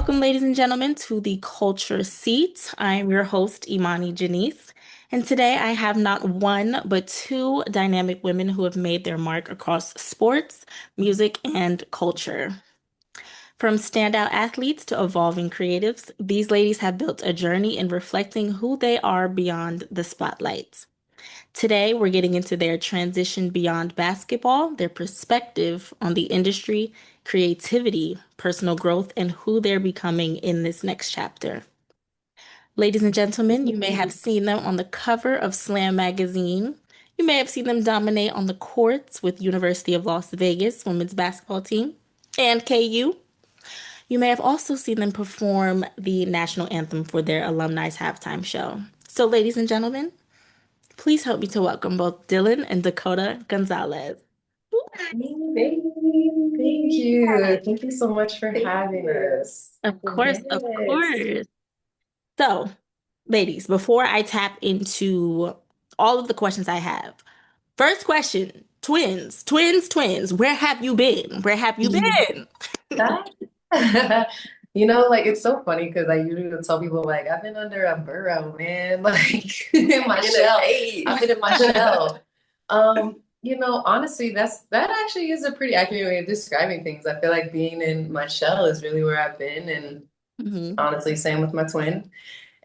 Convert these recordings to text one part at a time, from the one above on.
Welcome, ladies and gentlemen, to the Culture Seat. I am your host, Imani Janice, and today I have not one but two dynamic women who have made their mark across sports, music, and culture. From standout athletes to evolving creatives, these ladies have built a journey in reflecting who they are beyond the spotlight. Today, we're getting into their transition beyond basketball, their perspective on the industry, creativity, personal growth, and who they're becoming in this next chapter. Ladies and gentlemen, you may have seen them on the cover of Slam magazine. You may have seen them dominate on the courts with University of Las Vegas women's basketball team and KU. You may have also seen them perform the national anthem for their alumni's halftime show. So, ladies and gentlemen, please help me to welcome both Dylan and Dakota Gonzalez. Thank you. Thank you so much for having us. Of course, of Yes. course. So, ladies, before I tap into all of the questions I have, first question, twins, twins, twins, where have you been? Where have you been? That- like it's so funny because I usually will tell people like I've been under a burrow, man, like in my shell. I've been in my shell. Honestly, that actually is a pretty accurate way of describing things. I feel like being in my shell is really where I've been, and Mhm. honestly, same with my twin.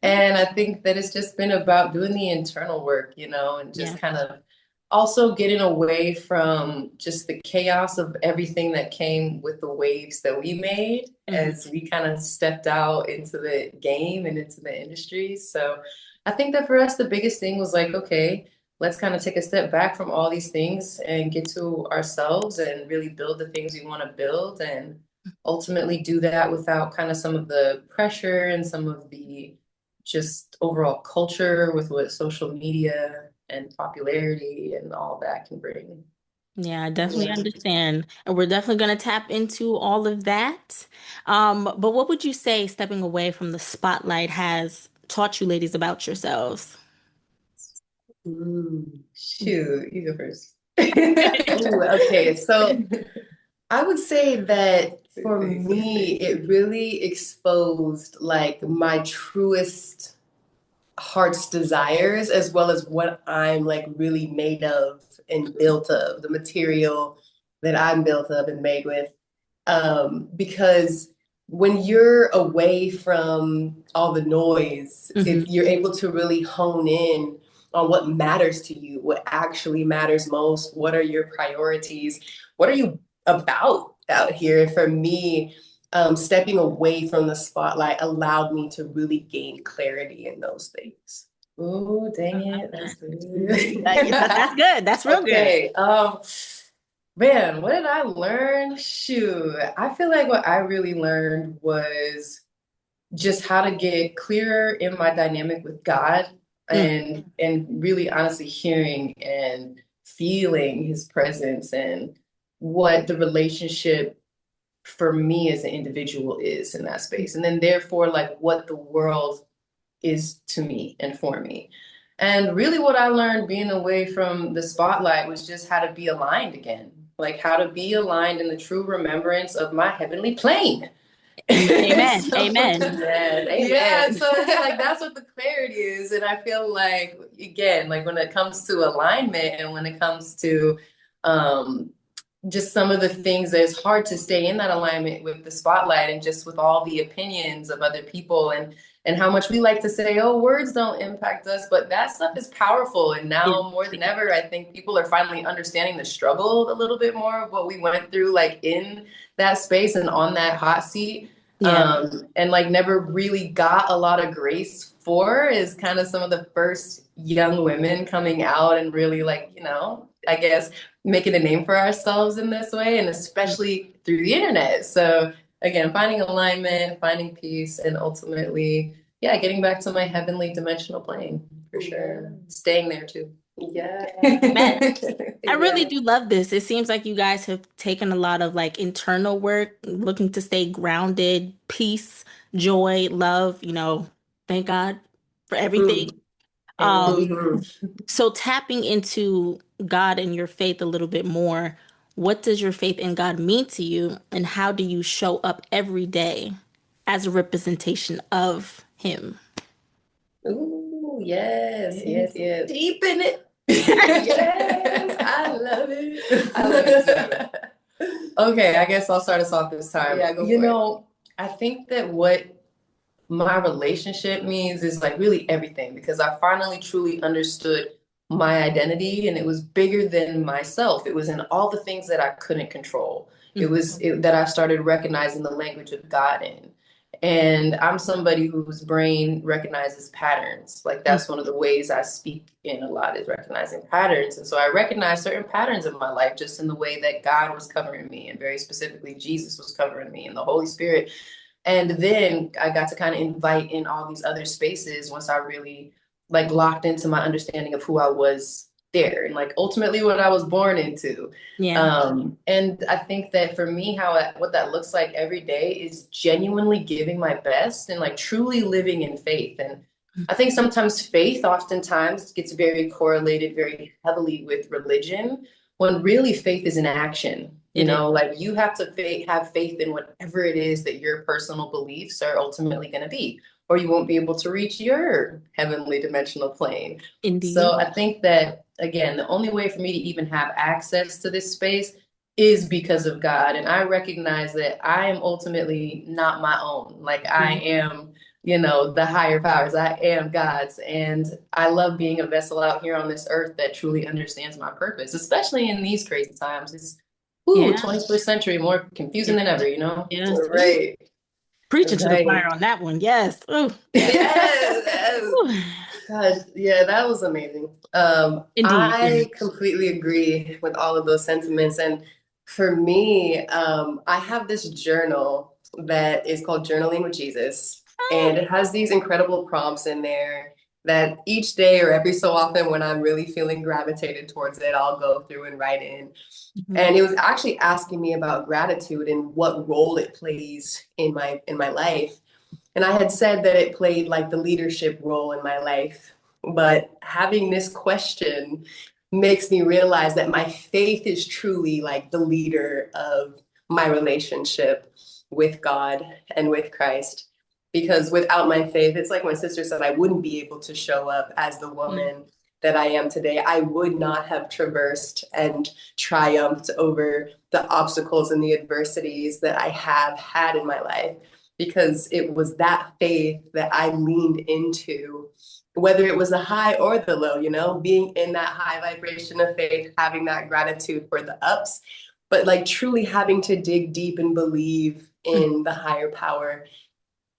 And I think that it's just been about doing the internal work, and Yeah. just kind of also getting away from just the chaos of everything that came with the waves that we made Mhm. as we kind of stepped out into the game and into the industry. So I think that for us, the biggest thing was like, okay, let's kind of take a step back from all these things and get to ourselves and really build the things we want to build and ultimately do that without kind of some of the pressure and some of the just overall culture with what social media and popularity and all that can bring. Yeah, I definitely Yeah. understand. And we're definitely going to tap into all of that. But what would you say stepping away from the spotlight has taught you ladies about yourselves? Shoot, you go first. Ooh, okay, so I would say that for me, it really exposed like my truest heart's desires as well as what I'm like really made of and built of, the material that I'm built of and made with. Because when you're away from all the noise, Hmm. if you're able to really hone in on what matters to you, what actually matters most, what are your priorities, what are you about out here? For me, stepping away from the spotlight allowed me to really gain clarity in those things. Ooh, dang it. That's good. That's good. That's real good. Okay. Man, what did I learn? Shoot. I feel like what I really learned was just how to get clearer in my dynamic with God Mm, and really honestly hearing and feeling his presence and what the relationship for me as an individual is in that space. And then therefore like what the world is to me and for me. And really, what I learned being away from the spotlight was just how to be aligned again, like how to be aligned in the true remembrance of my heavenly plane. amen. So, Amen. amen, yeah, so it's like that's what the clarity is. And I feel like, again, like when it comes to alignment and when it comes to um, just some of the things that it's hard to stay in that alignment with the spotlight and just with all the opinions of other people and how much we like to say, oh, words don't impact us, but that stuff is powerful. And Yeah. now more than ever, I think people are finally understanding the struggle a little bit more of what we went through, like in that space and on that hot seat. Yeah. And like never really got a lot of grace for is kind of some of the first young women coming out and really like, I guess making a name for ourselves in this way, and especially through the internet. So again, finding alignment, finding peace, and ultimately, yeah, getting back to my heavenly dimensional plane for sure. Staying there too. Yeah. Amen. I really Yeah. do love this. It seems like you guys have taken a lot of like internal work, looking to stay grounded, peace, joy, love, thank God for everything. Mm. Um, Mhm. so tapping into God and your faith a little bit more, what does your faith in God mean to you, and how do you show up every day? as a representation of him. Ooh, yes, yes, yes. Deep in it. Yes, I love it. I love it too. Okay, I guess I'll start us off this time. Yeah, go You for it. know, I think that what my relationship means is like really everything because I finally truly understood my identity and it was bigger than myself. It was in all the things that I couldn't control. That I started recognizing the language of God in. And I'm somebody whose brain recognizes patterns. Like that's one of the ways I speak in a lot is recognizing patterns. And so I recognize certain patterns in my life just in the way that God was covering me and very specifically Jesus was covering me and the Holy Spirit. And then I got to kind of invite in all these other spaces once I really like locked into my understanding of who I was there and like ultimately what I was born into. Yeah. And I think that for me, what that looks like every day is genuinely giving my best and like truly living in faith. And I think sometimes faith oftentimes gets very correlated very heavily with religion when really faith is an action. You It is. know, like you have to have faith in whatever it is that your personal beliefs are ultimately going to be, or you won't be able to reach your heavenly dimensional plane. So Indeed. I think that, again, the only way for me to even have access to this space is because of God. And I recognize that I am ultimately not my own. Like I am, you know, the higher powers. I am God's. And I love being a vessel out here on this earth that truly understands my purpose, especially in these crazy times. It's Yeah. 21st century, more confusing than ever, you know? Yes. Right. Preaching to the Right. choir on that one. Yes. Ooh. Yes, yes. Ooh. Gosh, yeah, that was amazing. Indeed. I completely agree with all of those sentiments. And for me, I have this journal that is called Journaling with Jesus. And it has these incredible prompts in there that each day or every so often when I'm really feeling gravitated towards it, I'll go through and write in. Mhm. And it was actually asking me about gratitude and what role it plays in my life. And I had said that it played like the leadership role in my life. But having this question makes me realize that my faith is truly like the leader of my relationship with God and with Christ. Because without my faith, it's like my sister said, I wouldn't be able to show up as the woman that I am today. I would not have traversed and triumphed over the obstacles and the adversities that I have had in my life because it was that faith that I leaned into, whether it was the high or the low, you know, being in that high vibration of faith, having that gratitude for the ups, but like truly having to dig deep and believe in the higher power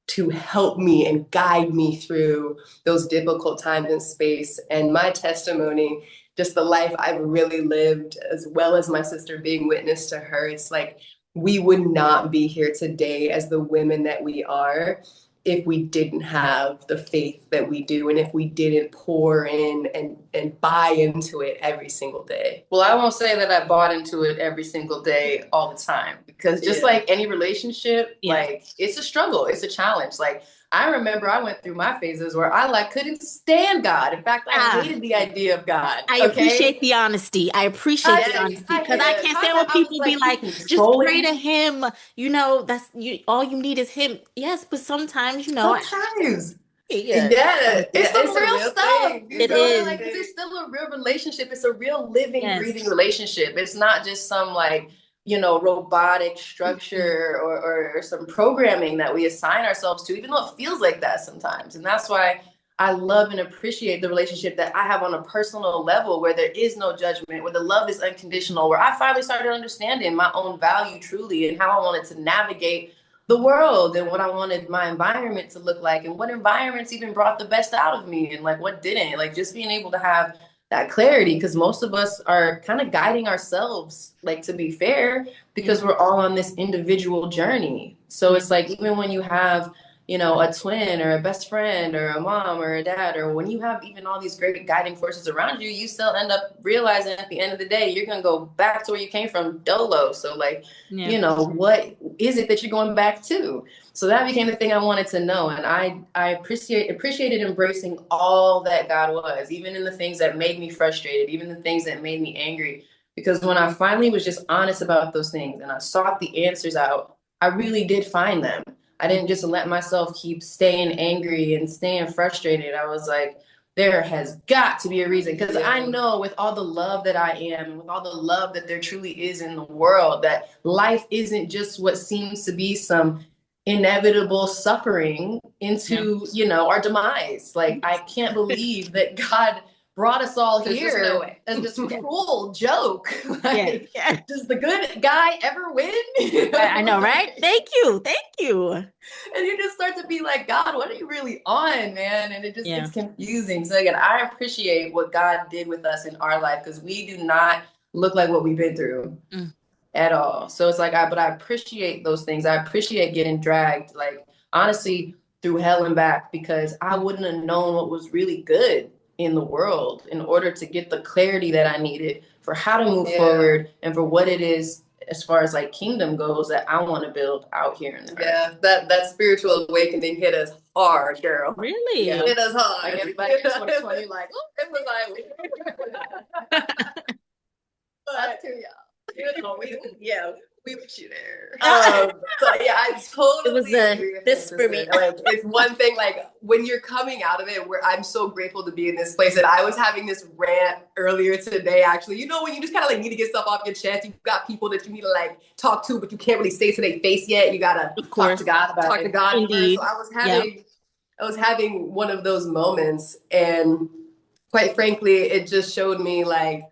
to help me and guide me through those difficult times in space. And my testimony, just the life I've really lived, as well as my sister being witness to her, it's like we would not be here today as the women that we are if we didn't have the faith that we do and if we didn't pour in and buy into it every single day. Well, I won't say that I bought into it every single day all the time because just like any relationship, like it's a struggle, it's a challenge. Like I remember I went through my phases where I like couldn't stand God. In fact, I hated the idea of God. I appreciate the honesty. I appreciate the honesty because I can't stand when I was people be like, you like, just controlling pray to me. him. You know, that's you. All you need is him. Yes, but sometimes, Sometimes. yeah, Yeah, it's some real stuff. thing. You It know, like is. because it's still a real relationship. It's a real living, Yes. breathing relationship. It's not just some like, you know, robotic structure or some programming that we assign ourselves to, even though it feels like that sometimes. And that's why I love and appreciate the relationship that I have on a personal level where there is no judgment, where the love is unconditional, where I finally started understanding my own value truly and how I wanted to navigate the world and what I wanted my environment to look like and what environments even brought the best out of me and like what didn't. Like just being able to have that clarity because most of us are kind of guiding ourselves, like to be fair, because we're all on this individual journey. So it's like even when you have, you know, a twin or a best friend or a mom or a dad, or when you have even all these great guiding forces around you, you still end up realizing at the end of the day, you're going to go back to where you came from dolo. So like, Yeah. you know, what is it that you're going back to? So that became the thing I wanted to know. And I appreciated embracing all that God was, even in the things that made me frustrated, even the things that made me angry. Because when I finally was just honest about those things and I sought the answers out, I really did find them. I didn't just let myself keep staying angry and staying frustrated. I was like, there has got to be a reason. Because I know with all the love that I am and with all the love that there truly is in the world, that life isn't just what seems to be some inevitable suffering Yeah. into, our demise. Like, I can't believe that God brought us all here as this cruel joke. Yeah. Like, Yeah. does the good guy ever win? I know, right? Thank you. Thank you. And you just start to be like, God, what are you really on, man? And it just Yeah. gets confusing. So again, I appreciate what God did with us in our life because we do not look like what we've been through Mm. at all. So it's like, but I appreciate those things. I appreciate getting dragged, like honestly, through hell and back because I wouldn't have known what was really good in the world in order to get the clarity that I needed for how to move forward and for what it is as far as like kingdom goes that I want to build out here in the earth. That spiritual awakening hit us hard, girl. Really? Yeah. Hit us hard. Like everybody in 2020, like, oh, it was like, but to y'all. We wish you there. So yeah, I It was totally the agree with this you, for sister. me. Like it's one thing, like when you're coming out of it, where I'm so grateful to be in this place. And I was having this rant earlier today, actually. You know, when you just kind of like need to get stuff off your chest, you've got people that you need to like talk to, but you can't really say to their face yet. You gotta Of talk course. to God about it. God first. Indeed. So Yeah. I was having one of those moments, and quite frankly, it just showed me like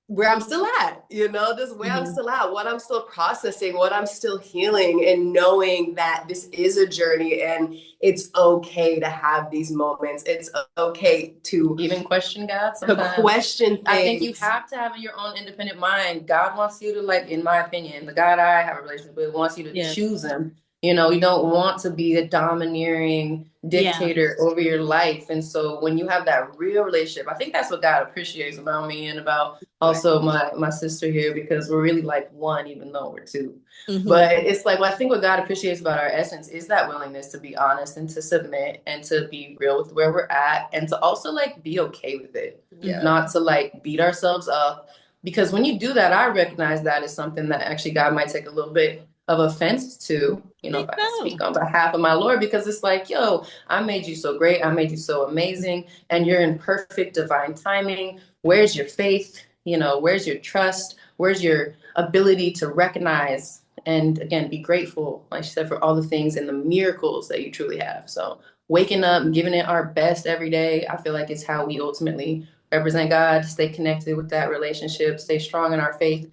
where I'm still at, just where I'm Hmm. still at, what I'm still processing, what I'm still healing, and knowing that this is a journey and it's okay to have these moments. It's okay to even question God sometimes. To question things. I think you have to have your own independent mind. God wants you to, like, in my opinion, the God I have a relationship with wants you to Yes. choose him. You don't want to be a domineering dictator over your life. And so when you have that real relationship, I think that's what God appreciates about me and about also my sister here, because we're really like one, even though we're two. Hmm. But it's like, well, I think what God appreciates about our essence is that willingness to be honest and to submit and to be real with where we're at and to also like be okay with it. Not to like beat ourselves up. Because when you do that, I recognize that is something that actually God might take a little bit of offense to, if I can speak on behalf of my Lord, because it's like, yo, I made you so great. I made you so amazing. And you're in perfect divine timing. Where's your faith? Where's your trust? Where's your ability to recognize and again, be grateful, like she said, for all the things and the miracles that you truly have. So waking up and giving it our best every day, I feel like is how we ultimately represent God, stay connected with that relationship, stay strong in our faith.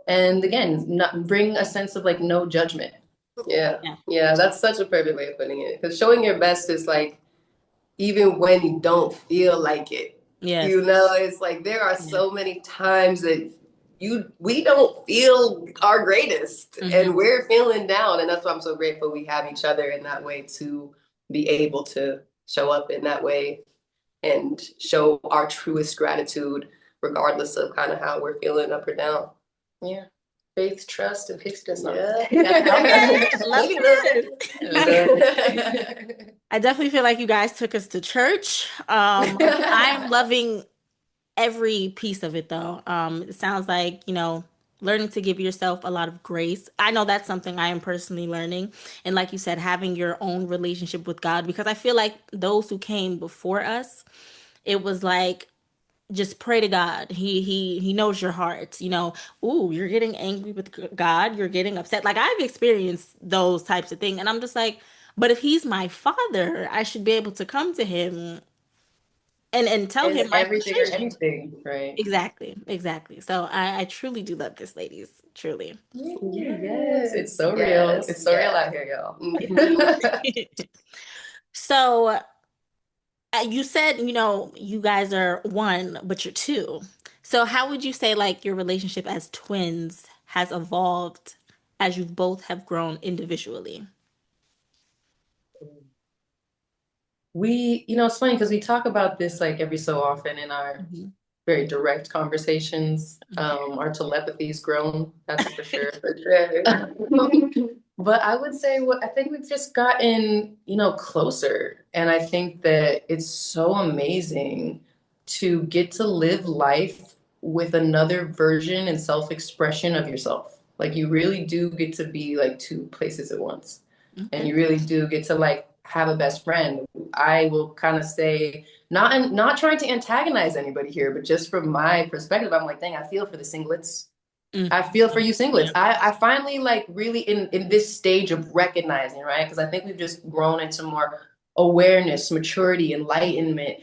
And again, not bring a sense of like no judgment. Yeah, that's such a perfect way of putting it. Because showing your best is like, even when you don't feel like it. Yes. It's like there are so many times that we don't feel our greatest and we're feeling down. And that's why I'm so grateful we have each other in that way to be able to show up in that way and show our truest gratitude, regardless of kind of how we're feeling up or down. Yeah. Faith, trust, and patience. Yeah. Okay. Love it. I definitely feel like you guys took us to church. I'm loving every piece of it though. It sounds like, learning to give yourself a lot of grace. I know that's something I am personally learning. And like you said, having your own relationship with God, because I feel like those who came before us, it was like, just pray to God. He knows your heart. Ooh, you're getting angry with God, you're getting upset. Like I've experienced those types of things. And I'm just like, but if he's my father, I should be able to come to him and tell him my everything or frustration. anything, right? Exactly. So I truly do love this, ladies. Truly. Yes, it's so real. It's so real out here, y'all. So you said, you guys are one, but you're two. So how would you say like your relationship as twins has evolved as you both have grown individually? It's funny because we talk about this like every so often in our Mhm. very direct conversations. Our telepathy's grown, that's for sure. But I would say I think we've just gotten, closer. And I think that it's so amazing to get to live life with another version and self-expression of yourself. Like you really do get to be like two places at once. and Okay. you really do get to like have a best friend. I will kind of say, not trying to antagonize anybody here, but just from my perspective, I'm like, dang, I feel for the singlets. Mm. I feel for you singlets. Yeah. I finally like really in this stage of recognizing, right? Because I think we've just grown into more awareness, maturity, enlightenment,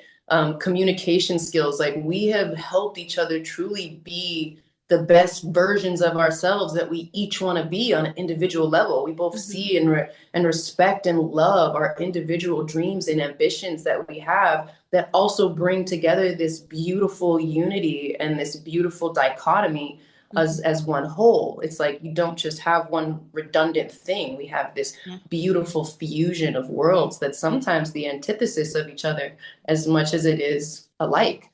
communication skills. Like we have helped each other truly be the best versions of ourselves that we each want to be on an individual level. We both Hmm. see and respect and love our individual dreams and ambitions that we have that also bring together this beautiful unity and this beautiful dichotomy Hmm. as one whole. It's like you don't just have one redundant thing. We have this Yeah. beautiful fusion of worlds that's sometimes the antithesis of each other as much as it is alike.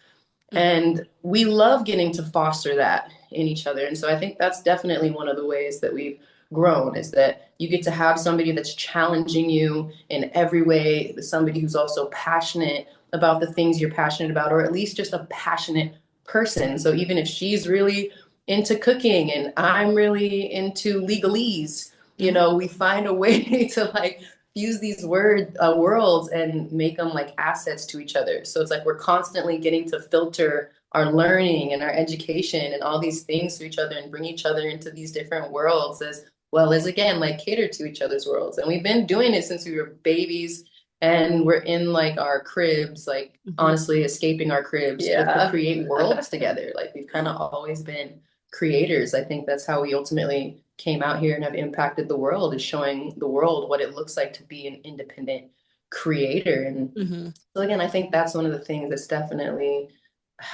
Hmm. And we love getting to foster that in each other. And so I think that's definitely one of the ways that we've grown is that you get to have somebody that's challenging you in every way, somebody who's also passionate about the things you're passionate about, or at least just a passionate person. So even if she's really into cooking and I'm really into legalese, you Yeah. know, we find a way to like use these worlds and make them like assets to each other. So it's like we're constantly getting to filter our learning and our education and all these things to each other and bring each other into these different worlds as well as again like cater to each other's worlds. And we've been doing it since we were babies and we're in like our cribs, like Hmm. honestly escaping our cribs to create worlds together. Like we've kind of always been creators. I think that's how we ultimately came out here and have impacted the world is showing the world what it looks like to be an independent creator. And Hmm. so again, I think that's one of the things that's definitely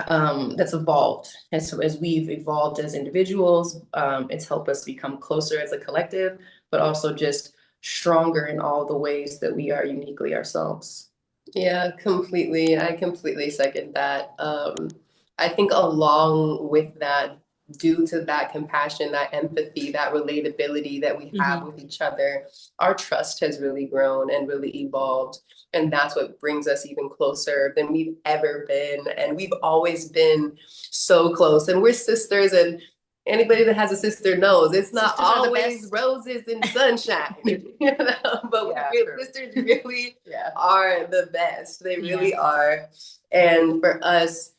that's evolved. And so as we've evolved as individuals, it's helped us become closer as a collective, but also just stronger in all the ways that we are uniquely ourselves. Yeah, completely. I completely second that. I think along with that, due to that compassion, that empathy, that relatability that we have Hmm. with each other, our trust has really grown and really evolved. And that's what brings us even closer than we've ever been. And we've always been so close. And we're sisters, and anybody that has a sister knows it's not Sisters are the always best. roses and sunshine, you know. But yeah, sisters really are the best. They Yeah. really are. And for us,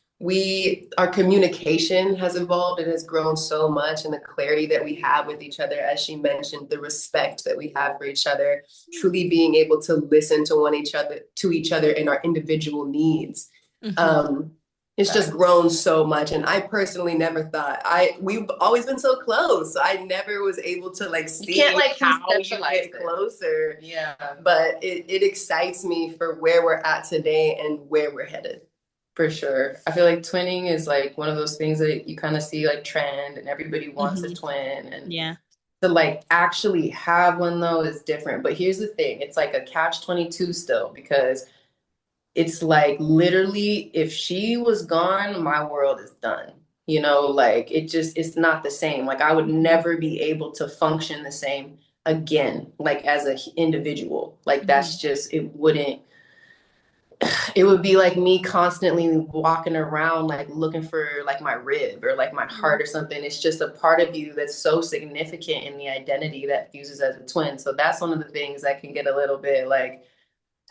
our communication has evolved. It has grown so much, and the clarity that we have with each other, as she mentioned, the respect that we have for each other, truly being able to listen to each other in our individual needs. Hmm. Um, it's just grown so much, and I personally never thought we've always been so close. So I never was able to like see You can't like how you conceptualize get it. closer. Yeah, but it excites me for where we're at today and where we're headed. For sure. I feel like twinning is like one of those things that you kind of see like trend and everybody wants a Hmm. twin. And Yeah. to like actually have one though is different. But here's the thing, it's like a catch 22 still because it's like literally if she was gone, my world is done. You know, like it's not the same. Like I would never be able to function the same again, like as an individual. Like that's Hmm. just it would be like me constantly walking around like looking for like my rib or like my heart or something. It's just a part of you that's so significant in the identity that fuses as a twin. So that's one of the things that can get a little bit like,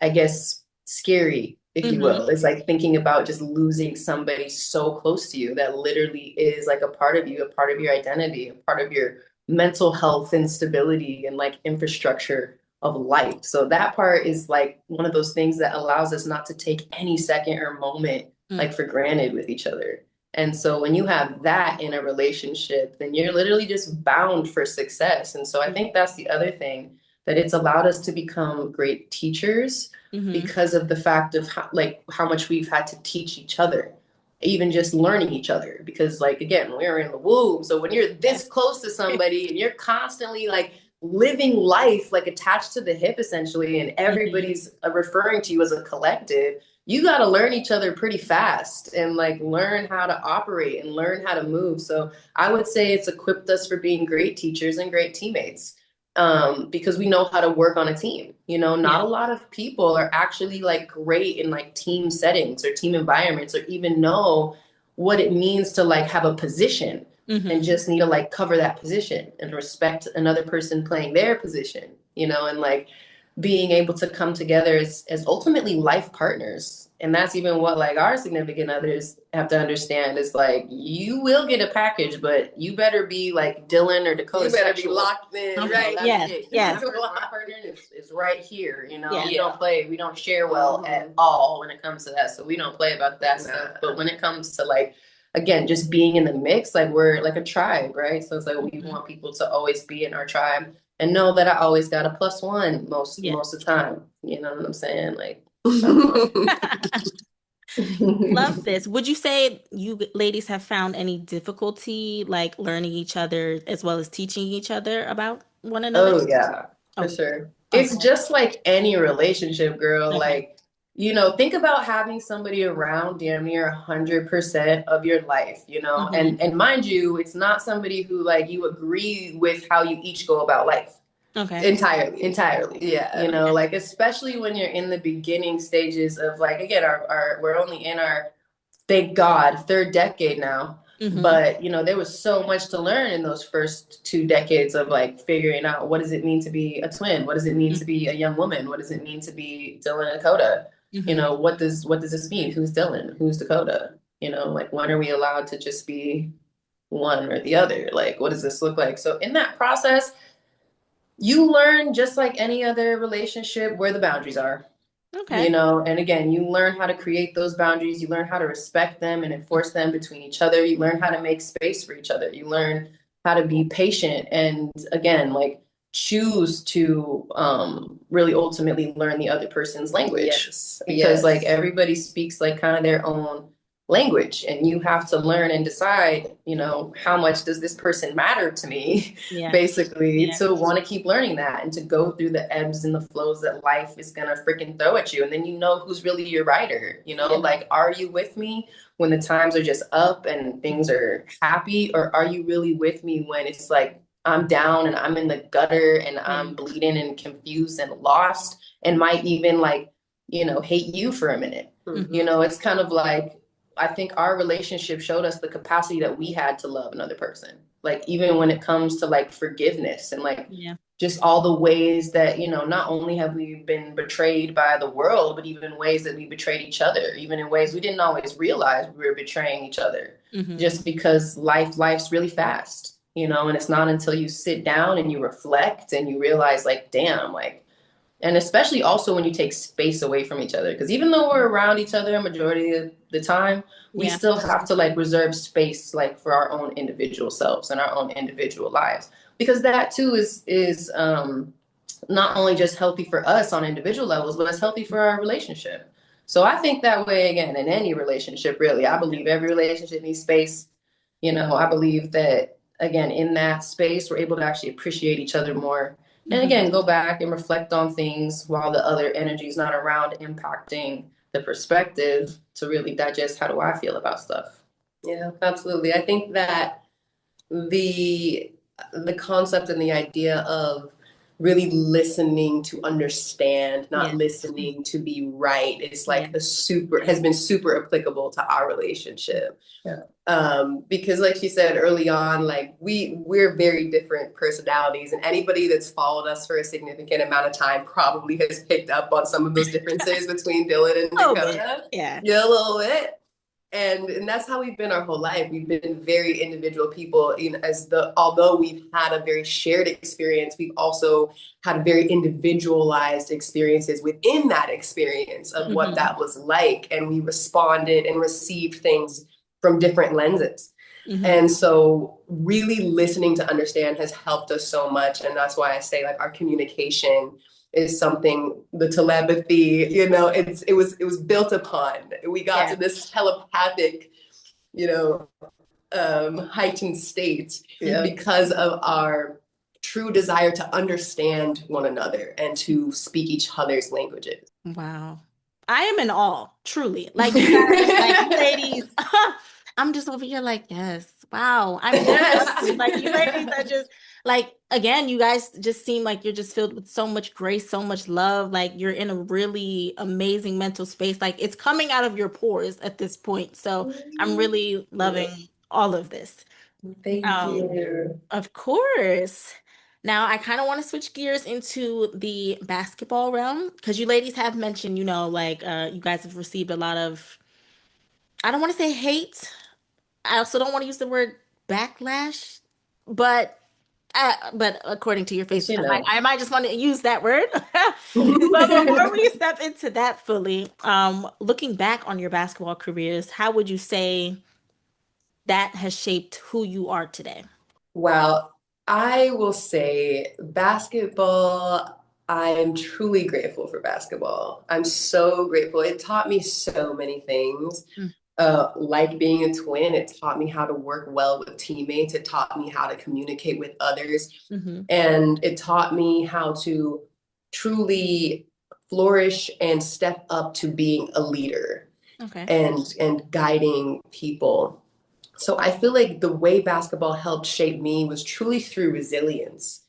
I guess, scary, if you Hmm. will. It's like thinking about just losing somebody so close to you that literally is like a part of you, a part of your identity, a part of your mental health and stability and like infrastructure of life. So that part is like one of those things that allows us not to take any second or moment like for granted with each other. And so when you have that in a relationship, then you're literally just bound for success. And so I think that's the other thing that it's allowed us to become great teachers Hmm. because of the fact of how much we've had to teach each other, even just learning each other. Because like again, we're in the womb, so when you're this close to somebody and you're constantly like living life like attached to the hip essentially, and Hmm. everybody's referring to you as a collective, you got to learn each other pretty fast and like learn how to operate and learn how to move. So I would say it's equipped us for being great teachers and great teammates, because we know how to work on a team. You know, not Yeah. a lot of people are actually like great in like team settings or team environments or even know what it means to like have a position and Hmm. just need to like cover that position and respect another person playing their position. and like being able to come together as ultimately life partners. And that's even what like our significant others have to understand is like you will get a package, but you better be like Dylan or Dakota. You better be locked in, Okay. right? That's Yes. it. Yes. My partner is right here. Yeah. We don't play, we don't share well at all when it comes to that. So we don't play about that stuff. But when it comes to like again, just being in the mix, like we're like a tribe, right? So it's like we want people to always be in our tribe and know that I always got a plus one most of the time. You know what I'm saying? Like Love this. Would you say you ladies have found any difficulty like learning each other as well as teaching each other about one another? Oh yeah, for Oh, sure. okay. It's just like any relationship, girl. Okay. Like, think about having somebody around damn near 100% of your life, Hmm. and mind you, it's not somebody who like you agree with how you each go about life. Okay. Entirely. Yeah. Like especially when you're in the beginning stages of like again, our we're only in our thank God, third decade now. Hmm. But there was so much to learn in those first 2 decades of like figuring out what does it mean to be a twin? What does it mean to be a young woman? What does it mean to be Dylan and Dakota? Hmm. What does this mean? Who's Dylan? Who's Dakota? Like when are we allowed to just be one or the other? Like what does this look like? So in that process, you learn just like any other relationship where the boundaries are. Okay. And again, you learn how to create those boundaries. You learn how to respect them and enforce them between each other. You learn how to make space for each other. You learn how to be patient and again, like choose to really ultimately learn the other person's language. Yes. Because like everybody speaks like kind of their own language and you have to learn and decide, how much does this person matter to me, Yeah. basically, Yeah. to want to keep learning that and to go through the ebbs and the flows that life is going to freaking throw at you. And then who's really your rider, like, are you with me when the times are just up and things are happy? Or are you really with me when it's like, I'm down and I'm in the gutter and I'm bleeding and confused and lost and might even like, hate you for a minute. It's kind of like, I think our relationship showed us the capacity that we had to love another person. Like even when it comes to like forgiveness and like just all the ways that, not only have we been betrayed by the world, but even ways that we betrayed each other, even in ways we didn't always realize we were betraying each other. Just because life's really fast, and it's not until you sit down and you reflect and you realize like, damn, like, and especially also when you take space away from each other. Because even though we're around each other a majority of the time, we still have to like reserve space like for our own individual selves and our own individual lives. Because that too is not only just healthy for us on individual levels, but it's healthy for our relationship. So I think that way again in any relationship, really. I believe every relationship needs space. I believe that again in that space we're able to actually appreciate each other more and again, go back and reflect on things while the other energy is not around impacting the perspective to really digest how do I feel about stuff. Yeah, absolutely. I think that the the concept and the idea of really listening to understand, not listening to be right, is like has been super applicable to our relationship. Yeah. Because like she said early on, like we're very different personalities, and anybody that's followed us for a significant amount of time probably has picked up on some of those differences between Dylan and Dakota. Yeah. Yeah, a little bit. And that's how we've been our whole life. We've been very individual people. Although we've had a very shared experience, we've also had very individualized experiences within that experience of what that was like, and we responded and received things from different lenses. And so really listening to understand has helped us so much. And that's why I say like our communication is something, the telepathy, it was built upon. We got to this telepathic, heightened state because of our true desire to understand one another and to speak each other's languages. Wow. I am in awe, truly. Like you guys, like you ladies, I'm just over here like, yes, wow. I'm just like you ladies are just like again, you guys just seem like you're just filled with so much grace, so much love. Like you're in a really amazing mental space. Like it's coming out of your pores at this point. So I'm really loving all of this. Thank you. Of course. Now, I kind of want to switch gears into the basketball realm because you ladies have mentioned, like you guys have received a lot of, I don't want to say hate. I also don't want to use the word backlash, but but according to your But face, you know. I might just want to use that word. But before we step into that fully, looking back on your basketball careers, how would you say that has shaped who you are today? Wow, I will say basketball, I'm truly grateful for basketball. I'm so grateful. It taught me so many things. Like being a twin, it taught me how to work well with teammates. It taught me how to communicate with others. Mm-hmm. And it taught me how to truly flourish and step up to being a leader Okay. and guiding people. So I feel like the way basketball helped shape me was truly through resilience.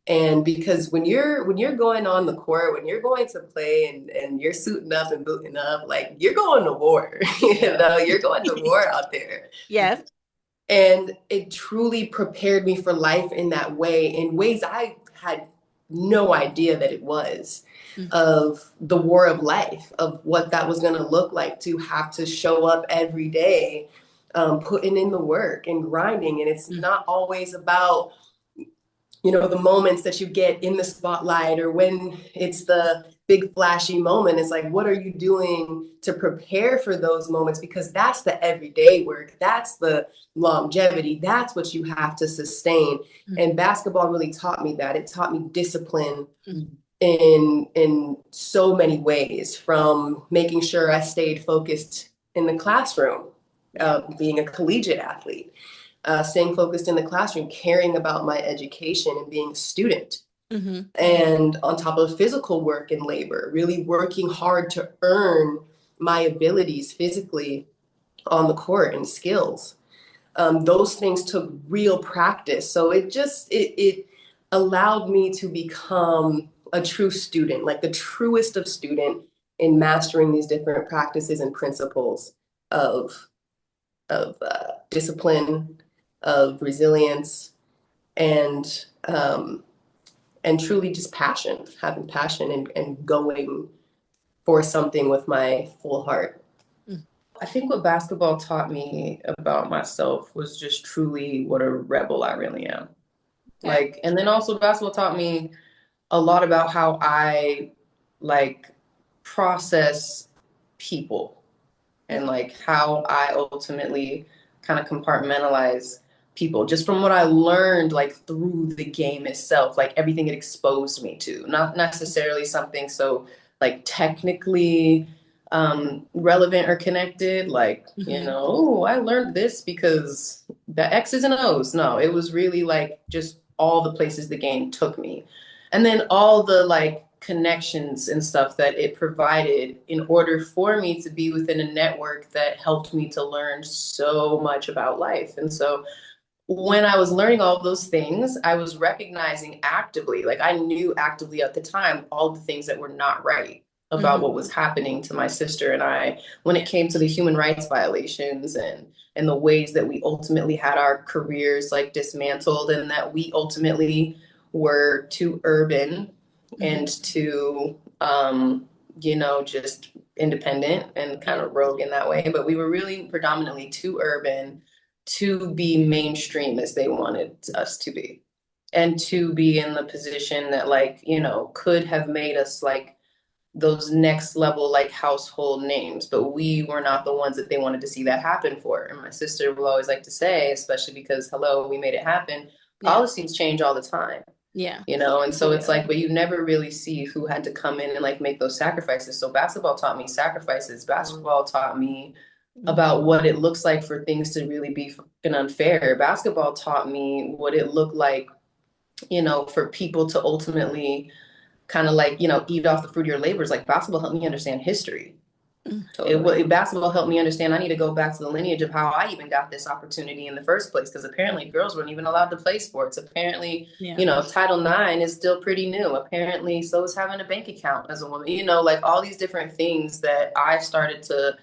And because when you're going on the court, when you're going to play and you're suiting up and booting up, like you're going to war, you're going to war out there. Yes. And it truly prepared me for life in that way, in ways I had no idea that it was, of the war of life, of what that was going to look like to have to show up every day, putting in the work and grinding. And it's Mm-hmm. not always about the moments that you get in the spotlight or when it's the big flashy moment. It's like, what are you doing to prepare for those moments? Because that's the everyday work, that's the longevity, that's what you have to sustain. And basketball really taught me that. It taught me discipline in so many ways, from making sure I stayed focused in the classroom, Yeah. being a collegiate athlete, staying focused in the classroom, caring about my education and being a student. Mm-hmm. And on top of physical work and labor, really working hard to earn my abilities physically on the court and skills. Those things took real practice. So it allowed me to become a true student, like the truest of student in mastering these different practices and principles of discipline, of resilience, and and truly just passion, having passion and going for something with my full heart. I think what basketball taught me about myself was just truly what a rebel I really am. Okay. Like, and then also basketball taught me a lot about how I like process people and like how I ultimately kind of compartmentalize people just from what I learned like through the game itself, like everything it exposed me to, not necessarily something so like technically relevant or connected, like, Mm-hmm. oh, I learned this because the X's and O's. No, it was really like just all the places the game took me. And then all the like connections and stuff that it provided in order for me to be within a network that helped me to learn so much about life. And so when I was learning all of those things, I was recognizing actively, like I knew actively at the time, all the things that were not right about Mm-hmm. what was happening to my sister and I when it came to the human rights violations and the ways that we ultimately had our careers like dismantled and that we ultimately were too urban Mm-hmm. and too just independent and kind Yeah. of rogue in that way, but we were really predominantly too urban to be mainstream as they wanted us to be and to be in the position that like could have made us like those next level like household names, but we were not the ones that they wanted to see that happen for. And my sister will always like to say, especially because hello, we made it happen, Yeah. policies change all the time. Yeah. And so it's like, but you never really see who had to come in and like make those sacrifices. So basketball taught me sacrifices. Basketball taught me about what it looks like for things to really be fucking unfair. Basketball taught me what it looked like, for people to ultimately kind of like, eat off the fruit of your labors. Like basketball helped me understand history. Totally. Basketball helped me understand I need to go back to the lineage of how I even got this opportunity in the first place. Because apparently girls weren't even allowed to play sports. Apparently, Yeah. Title IX is still pretty new. Apparently, so is having a bank account as a woman. Like all these different things that I started to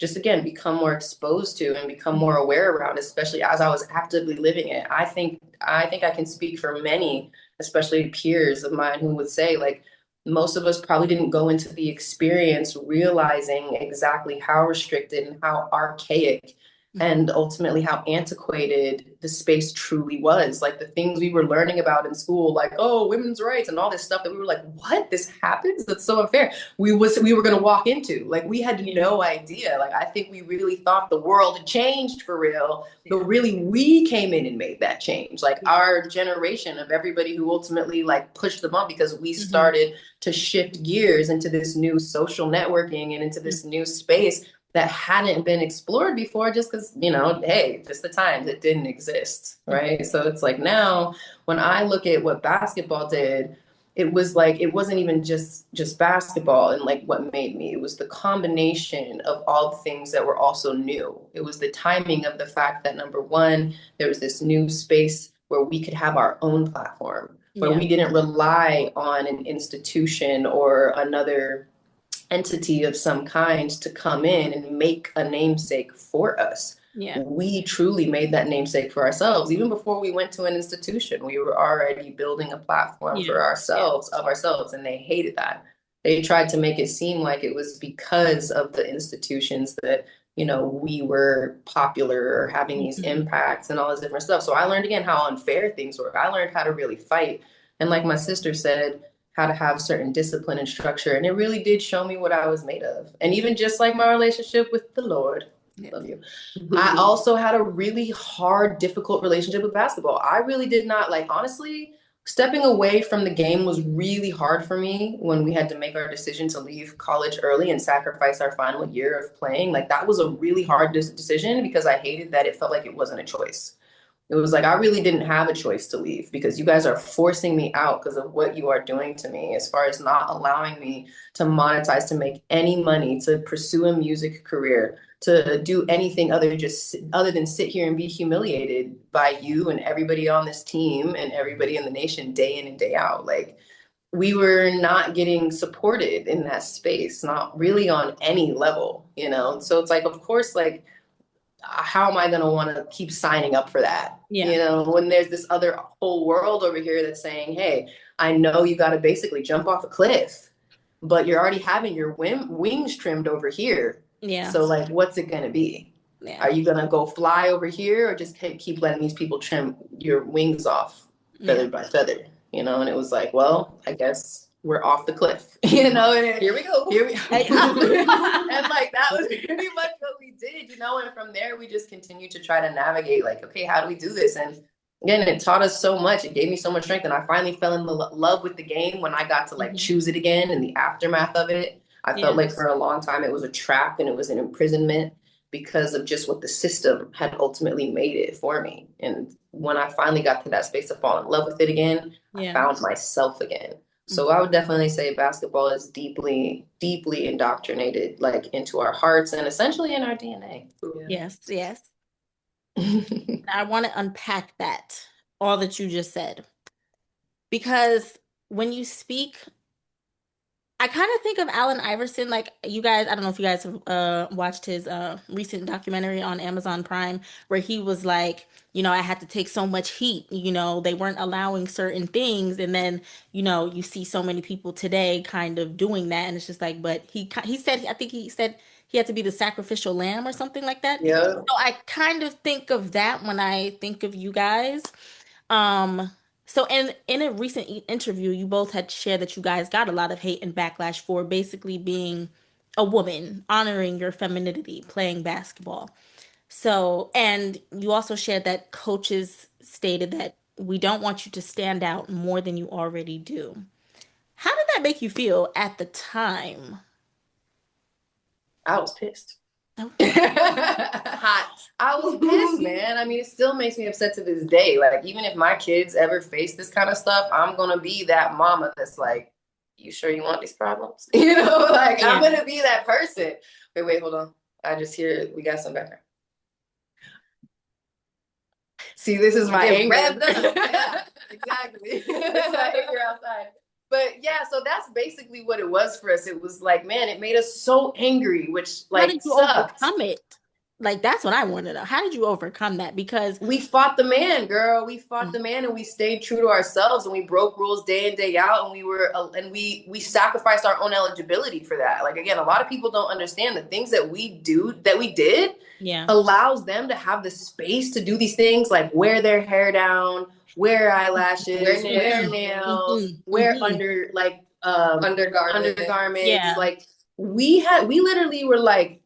just again become more exposed to and become more aware around, especially as I was actively living it. I think I can speak for many, especially peers of mine, who would say like most of us probably didn't go into the experience realizing exactly how restricted and how archaic and ultimately how antiquated the space truly was. Like the things we were learning about in school, like, oh, women's rights and all this stuff that we were like, what? This happens? That's so unfair. We were going to walk into. Like we had no idea. Like I think we really thought the world had changed for real, but really we came in and made that change. Like our generation of everybody who ultimately like pushed them up because we started to shift gears into this new social networking and into this new space that hadn't been explored before, just because, hey, just the times it didn't exist, right? So it's like now when I look at what basketball did, it was like it wasn't even just basketball and like what made me. It was the combination of all the things that were also new. It was the timing of the fact that number one, there was this new space where we could have our own platform, where we didn't rely on an institution or another entity of some kind to come in and make a namesake for us. We truly made that namesake for ourselves. Even before we went to an institution, we were already building a platform for ourselves, of ourselves, and they hated that. They tried to make it seem like it was because of the institutions that, we were popular or having these impacts and all this different stuff. So I learned again how unfair things were. I learned how to really fight. And like my sister said, how to have certain discipline and structure. And it really did show me what I was made of. And even just like my relationship with the Lord, love you. I also had a really hard, difficult relationship with basketball. I really did not like, honestly, stepping away from the game was really hard for me when we had to make our decision to leave college early and sacrifice our final year of playing. Like that was a really hard decision because I hated that it felt like it wasn't a choice. It was like I really didn't have a choice to leave because you guys are forcing me out because of what you are doing to me, as far as not allowing me to monetize, to make any money, to pursue a music career, to do anything other than sit here and be humiliated by you and everybody on this team and everybody in the nation day in and day out. Like we were not getting supported in that space, not really on any level, So it's like, of course, like how am I going to want to keep signing up for that? When there's this other whole world over here that's saying, hey, I know you got to basically jump off a cliff, but you're already having your wings trimmed over here. So like, what's it going to be? Are you going to go fly over here or just keep letting these people trim your wings off feather by feather? And it was like, well, I guess we're off the cliff, and here we go. And like that was pretty much what we did, and from there we just continued to try to navigate like, okay, how do we do this? And again, it taught us so much. It gave me so much strength. And I finally fell in love with the game when I got to like choose it again in the aftermath of it. I felt like for a long time it was a trap and it was an imprisonment because of just what the system had ultimately made it for me. And when I finally got to that space to fall in love with it again, I found myself again. So I would definitely say basketball is deeply, deeply indoctrinated, like into our hearts and essentially in our DNA. Yes. I want to unpack that, all that you just said, because when you speak, I kind of think of Allen Iverson, like you guys, I don't know if you guys have watched his recent documentary on Amazon Prime, where he was like, I had to take so much heat, they weren't allowing certain things. And then, you see so many people today kind of doing that. And it's just like, but he said, I think he said he had to be the sacrificial lamb or something like that. Yeah. So I kind of think of that when I think of you guys. Um, so in a recent interview, you both had shared that you guys got a lot of hate and backlash for basically being a woman, honoring your femininity, playing basketball. So, and you also shared that coaches stated that we don't want you to stand out more than you already do. How did that make you feel at the time? I was pissed. Okay. Hot. I was pissed, man. I mean, it still makes me upset to this day. Like, even if my kids ever face this kind of stuff, I'm gonna be that mama that's like, you sure you want these problems? I'm gonna be that person. Wait, hold on. I just hear we got some background. See, this is my anger. Yeah, exactly. It's my anger outside. But yeah, so that's basically what it was for us. It was like, man, it made us so angry, which How like did you sucked. overcome it? Like that's what I want to know. How did you overcome that? Because We fought the man, girl. We fought the man, and we stayed true to ourselves, and we broke rules day in, day out, and we sacrificed our own eligibility for that. Like again, a lot of people don't understand the things that we did yeah. allows them to have the space to do these things, like wear their hair down, wear eyelashes, wear nails, wear undergarments. Yeah. Like we literally were like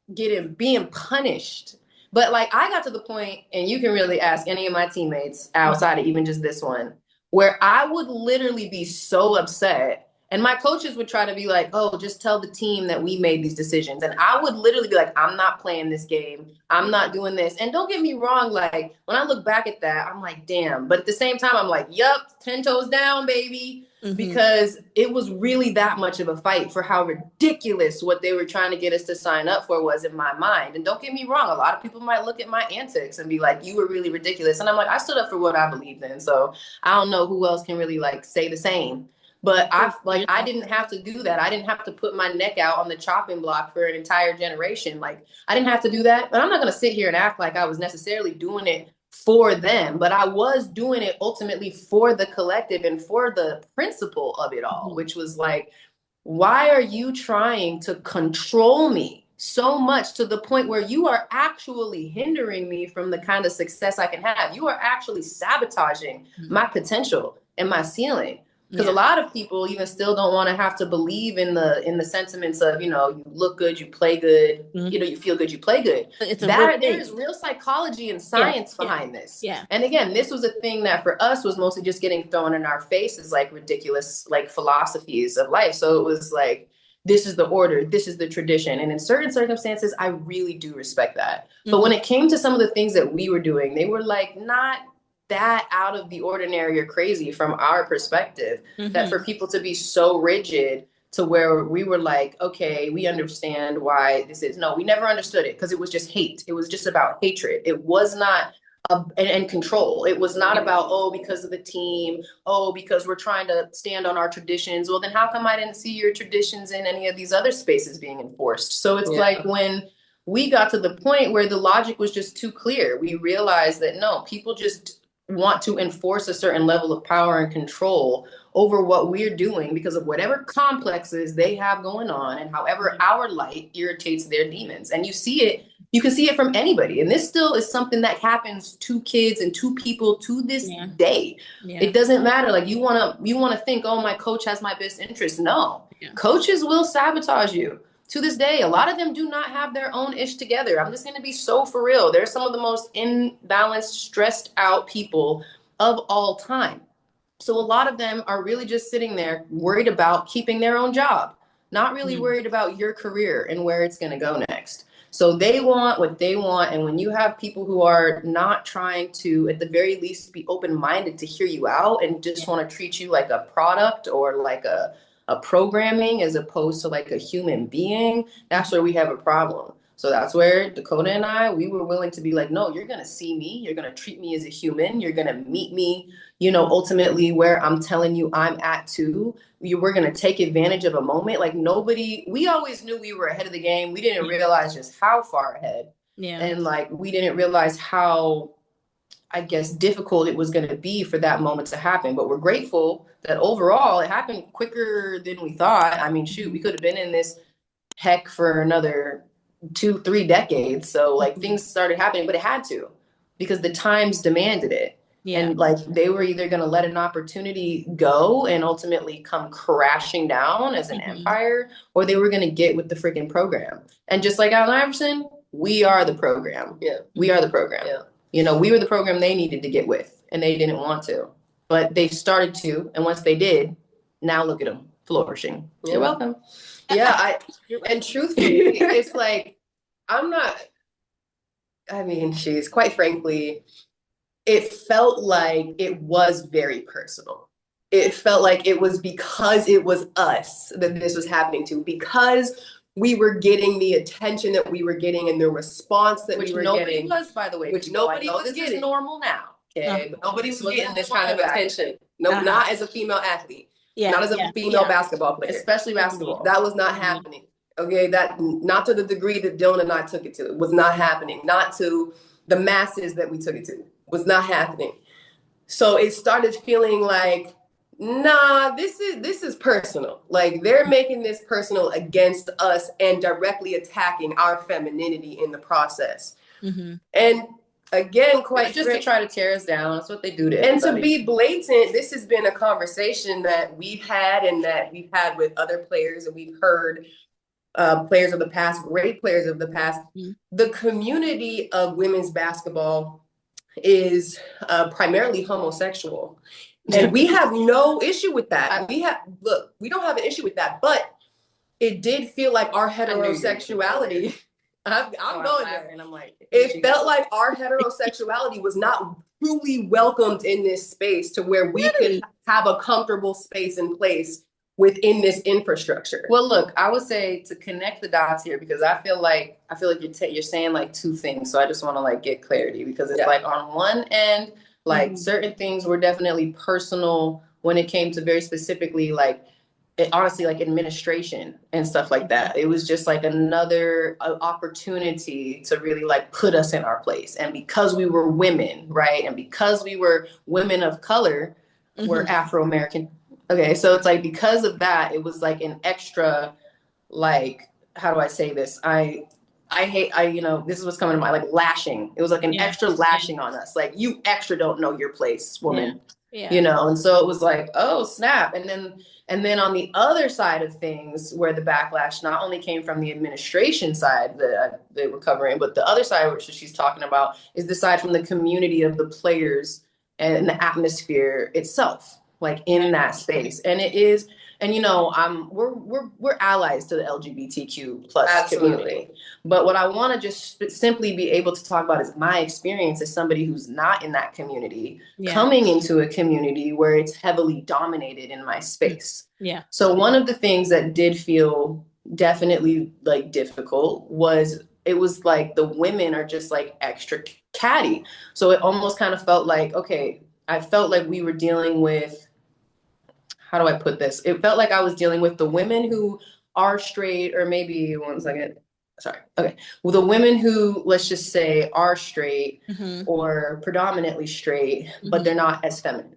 being punished. But like I got to the point, and you can really ask any of my teammates outside of even just this one, where I would literally be so upset. And my coaches would try to be like, oh, just tell the team that we made these decisions. And I would literally be like, I'm not playing this game. I'm not doing this. And don't get me wrong, like when I look back at that, I'm like, damn. But at the same time, I'm like, yup, 10 toes down, baby. Because it was really that much of a fight for how ridiculous what they were trying to get us to sign up for was in my mind. And don't get me wrong, a lot of people might look at my antics and be like, you were really ridiculous. And I'm like, I stood up for what I believed in. So I don't know who else can really like say the same. But I didn't have to do that. I didn't have to put my neck out on the chopping block for an entire generation. Like I didn't have to do that. But I'm not going to sit here and act like I was necessarily doing it for them, but I was doing it ultimately for the collective and for the principle of it all, which was like, why are you trying to control me so much to the point where you are actually hindering me from the kind of success I can have? You are actually sabotaging my potential and my ceiling. Because a lot of people even still don't want to have to believe in the sentiments of, you know, you look good, you play good, you know, you feel good, you play good. There is real psychology and science behind this. Yeah. And again, this was a thing that for us was mostly just getting thrown in our faces like ridiculous like philosophies of life. So it was like, this is the order, this is the tradition. And in certain circumstances, I really do respect that. But when it came to some of the things that we were doing, they were like not that out of the ordinary or crazy from our perspective, that for people to be so rigid to where we were like, okay, we understand why this is. No, we never understood it because it was just hate. It was just about hatred. It was not and control. It was not about, oh, because of the team, oh, because we're trying to stand on our traditions. Well, then how come I didn't see your traditions in any of these other spaces being enforced? So it's like when we got to the point where the logic was just too clear, we realized that no, people just want to enforce a certain level of power and control over what we're doing because of whatever complexes they have going on and however our light irritates their demons. And you can see it from anybody. And this still is something that happens to kids and to people to this day. It doesn't matter. Like you want to think, oh, my coach has my best interest. No, coaches will sabotage you. To this day, a lot of them do not have their own ish together. I'm just going to be so for real. They're some of the most imbalanced, stressed out people of all time. So a lot of them are really just sitting there worried about keeping their own job, not really worried about your career and where it's going to go next. So they want what they want. And when you have people who are not trying to, at the very least, be open-minded to hear you out and just want to treat you like a product or like a programming as opposed to like a human being, that's where we have a problem. So that's where Dakota and I, we were willing to be like, no, you're going to see me. You're going to treat me as a human. You're going to meet me, you know, ultimately where I'm telling you I'm at too. We're going to take advantage of a moment. Like we always knew we were ahead of the game. We didn't realize just how far ahead. And like, we didn't realize how, I guess, difficult it was going to be for that moment to happen. But we're grateful that overall it happened quicker than we thought. I mean, shoot, we could have been in this heck for another 2-3 decades. So like things started happening, but it had to because the times demanded it. And like they were either going to let an opportunity go and ultimately come crashing down as an empire, or they were going to get with the freaking program. And just like Allen Iverson, we are the program. We are the program. You know, we were the program they needed to get with, and they didn't want to, but they started to. And once they did, now look at them flourishing. You're welcome. And truthfully, it's like, she's quite frankly, it felt like it was very personal. It felt like it was because it was us that this was happening to, because we were getting the attention that we were getting and the response that we were getting. Was, by the way, which nobody was this getting. is normal now. Okay, but nobody was getting this kind of attention. No, not as a female athlete. Yeah, not as a yeah, female yeah. basketball player. especially Agreed. basketball. That was not Agreed. happening. Okay, that not to the degree that Dylan and I took it to. It was not happening. Not to the masses that we took it to. Was not happening. So it started feeling like, nah, this is personal. Like they're making this personal against us and directly attacking our femininity in the process. Mm-hmm. And again, It's just to try to tear us down. That's what they do to and to everybody. be blatant, this has been a conversation that we've had and that we've had with other players, and we've heard players of the past, great players of the past. Mm-hmm. The community of women's basketball is primarily homosexual. And we have no issue with that. We don't have an issue with that, but it did feel like our heterosexuality. I'm going there. And I'm like, It felt like our heterosexuality was not truly welcomed in this space to where we Really? could have a comfortable space and place within this infrastructure. Well, look, I would say to connect the dots here, because I feel like you're saying like two things. So I just want to like get clarity, because it's like on one end, like certain things were definitely personal when it came to very specifically like honestly like administration and stuff like that. It was just like another opportunity to really like put us in our place. And because we were women, right? And because we were women of color, we're Afro-American. Okay, so it's like because of that, it was like an extra, like, how do I say this? I hate, this is what's coming to mind, like lashing. It was like an extra lashing on us. Like, you extra don't know your place, woman. Yeah. And so it was like, oh snap. And then on the other side of things, where the backlash not only came from the administration side that they were covering, but the other side, which she's talking about, is the side from the community of the players and the atmosphere itself, like in that space. And it is, and we're allies to the LGBTQ plus community. But what I want to just simply be able to talk about is my experience as somebody who's not in that community, coming into a community where it's heavily dominated in my space. Yeah. So one of the things that did feel definitely like difficult was it was like the women are just like extra catty. So it almost kind of felt like, okay, I felt like we were dealing with, how do I put this? It felt like I was dealing with the women who are straight, or maybe one second. Sorry. Okay. Well, the women who, let's just say, are straight or predominantly straight, but they're not as feminine.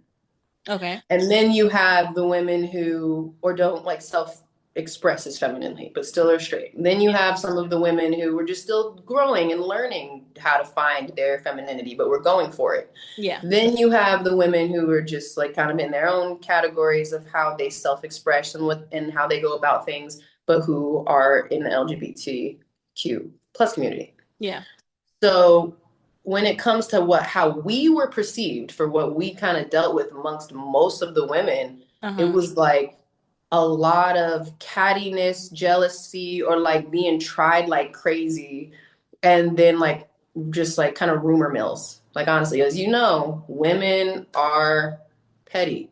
Okay. And then you have the women who, or don't like self-express as femininely, but still are straight. Then you have some of the women who were just still growing and learning how to find their femininity, but we're going for it. Yeah. Then you have the women who are just like kind of in their own categories of how they self-express and how they go about things, but who are in the LGBTQ plus community. Yeah. So when it comes to how we were perceived for what we kind of dealt with amongst most of the women, it was like a lot of cattiness, jealousy, or like being tried like crazy. And then like just like kind of rumor mills. Like honestly, as you know, women are petty.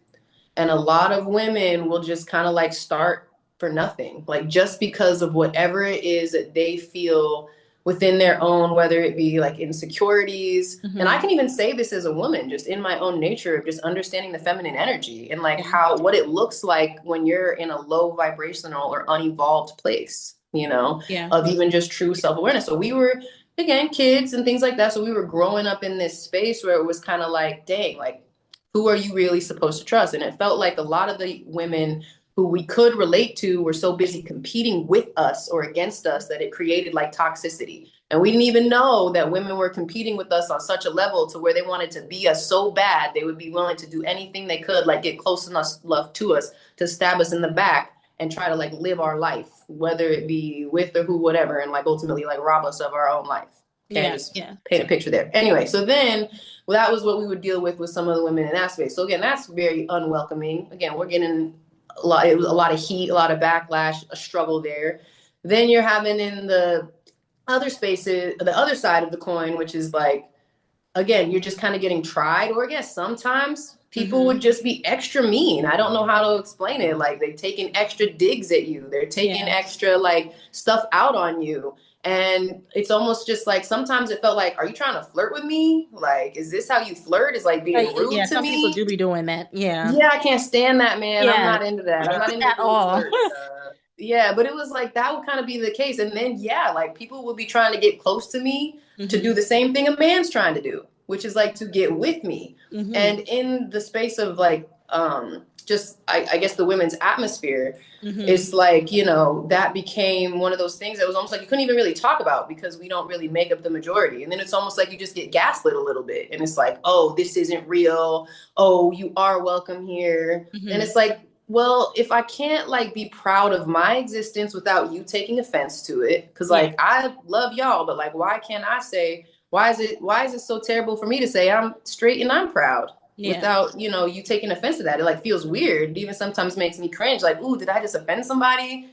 And a lot of women will just kind of like start for nothing. Like just because of whatever it is that they feel within their own, whether it be like insecurities. And I can even say this as a woman, just in my own nature of just understanding the feminine energy and like what it looks like when you're in a low vibrational or unevolved place, of even just true self-awareness. So we were, again, kids and things like that. So we were growing up in this space where it was kind of like, dang, like, who are you really supposed to trust? And it felt like a lot of the women who we could relate to were so busy competing with us or against us that it created like toxicity. And we didn't even know that women were competing with us on such a level to where they wanted to be us so bad, they would be willing to do anything they could, like get close enough to us to stab us in the back and try to like live our life, whether it be with or who, whatever, and like ultimately like rob us of our own life. Okay, just paint a picture there. Anyway, so then that was what we would deal with some of the women in that space. So again, that's very unwelcoming. Again, we're getting it was a lot of heat, a lot of backlash, a struggle there. Then you're having in the other spaces, the other side of the coin, which is like, again, you're just kind of getting tried, or I guess sometimes people would just be extra mean. I don't know how to explain it. Like they're taking extra digs at you. They're taking extra like stuff out on you. And it's almost just like sometimes it felt like, are you trying to flirt with me? Like, is this how you flirt? Is like being rude Yeah, to some people me? do be doing that. Yeah. Yeah, I can't stand that, man. I'm Yeah. not into that. I'm not into At rude all. flirts. Yeah, but it was like that would kind of be the case. And then, yeah, like people would be trying to get close to me to Hmm. do the same thing a man's trying to do, which is like to get with me. Hmm. And in the space of like, just, I guess the women's atmosphere, Hmm. it's like, you know, that became one of those things that was almost like you couldn't even really talk about because we don't really make up the majority. And then it's almost like you just get gaslit a little bit. And it's like, oh, this isn't real. Oh, you are welcome here. And Hmm. it's like, well, if I can't like be proud of my existence without you taking offense to it, because Yeah. like I love y'all, but like why can't I say why is it so terrible for me to say I'm straight and I'm proud Yeah. without, you know, you taking offense to that? It like feels weird. It even sometimes makes me cringe, like, ooh, did I just offend somebody?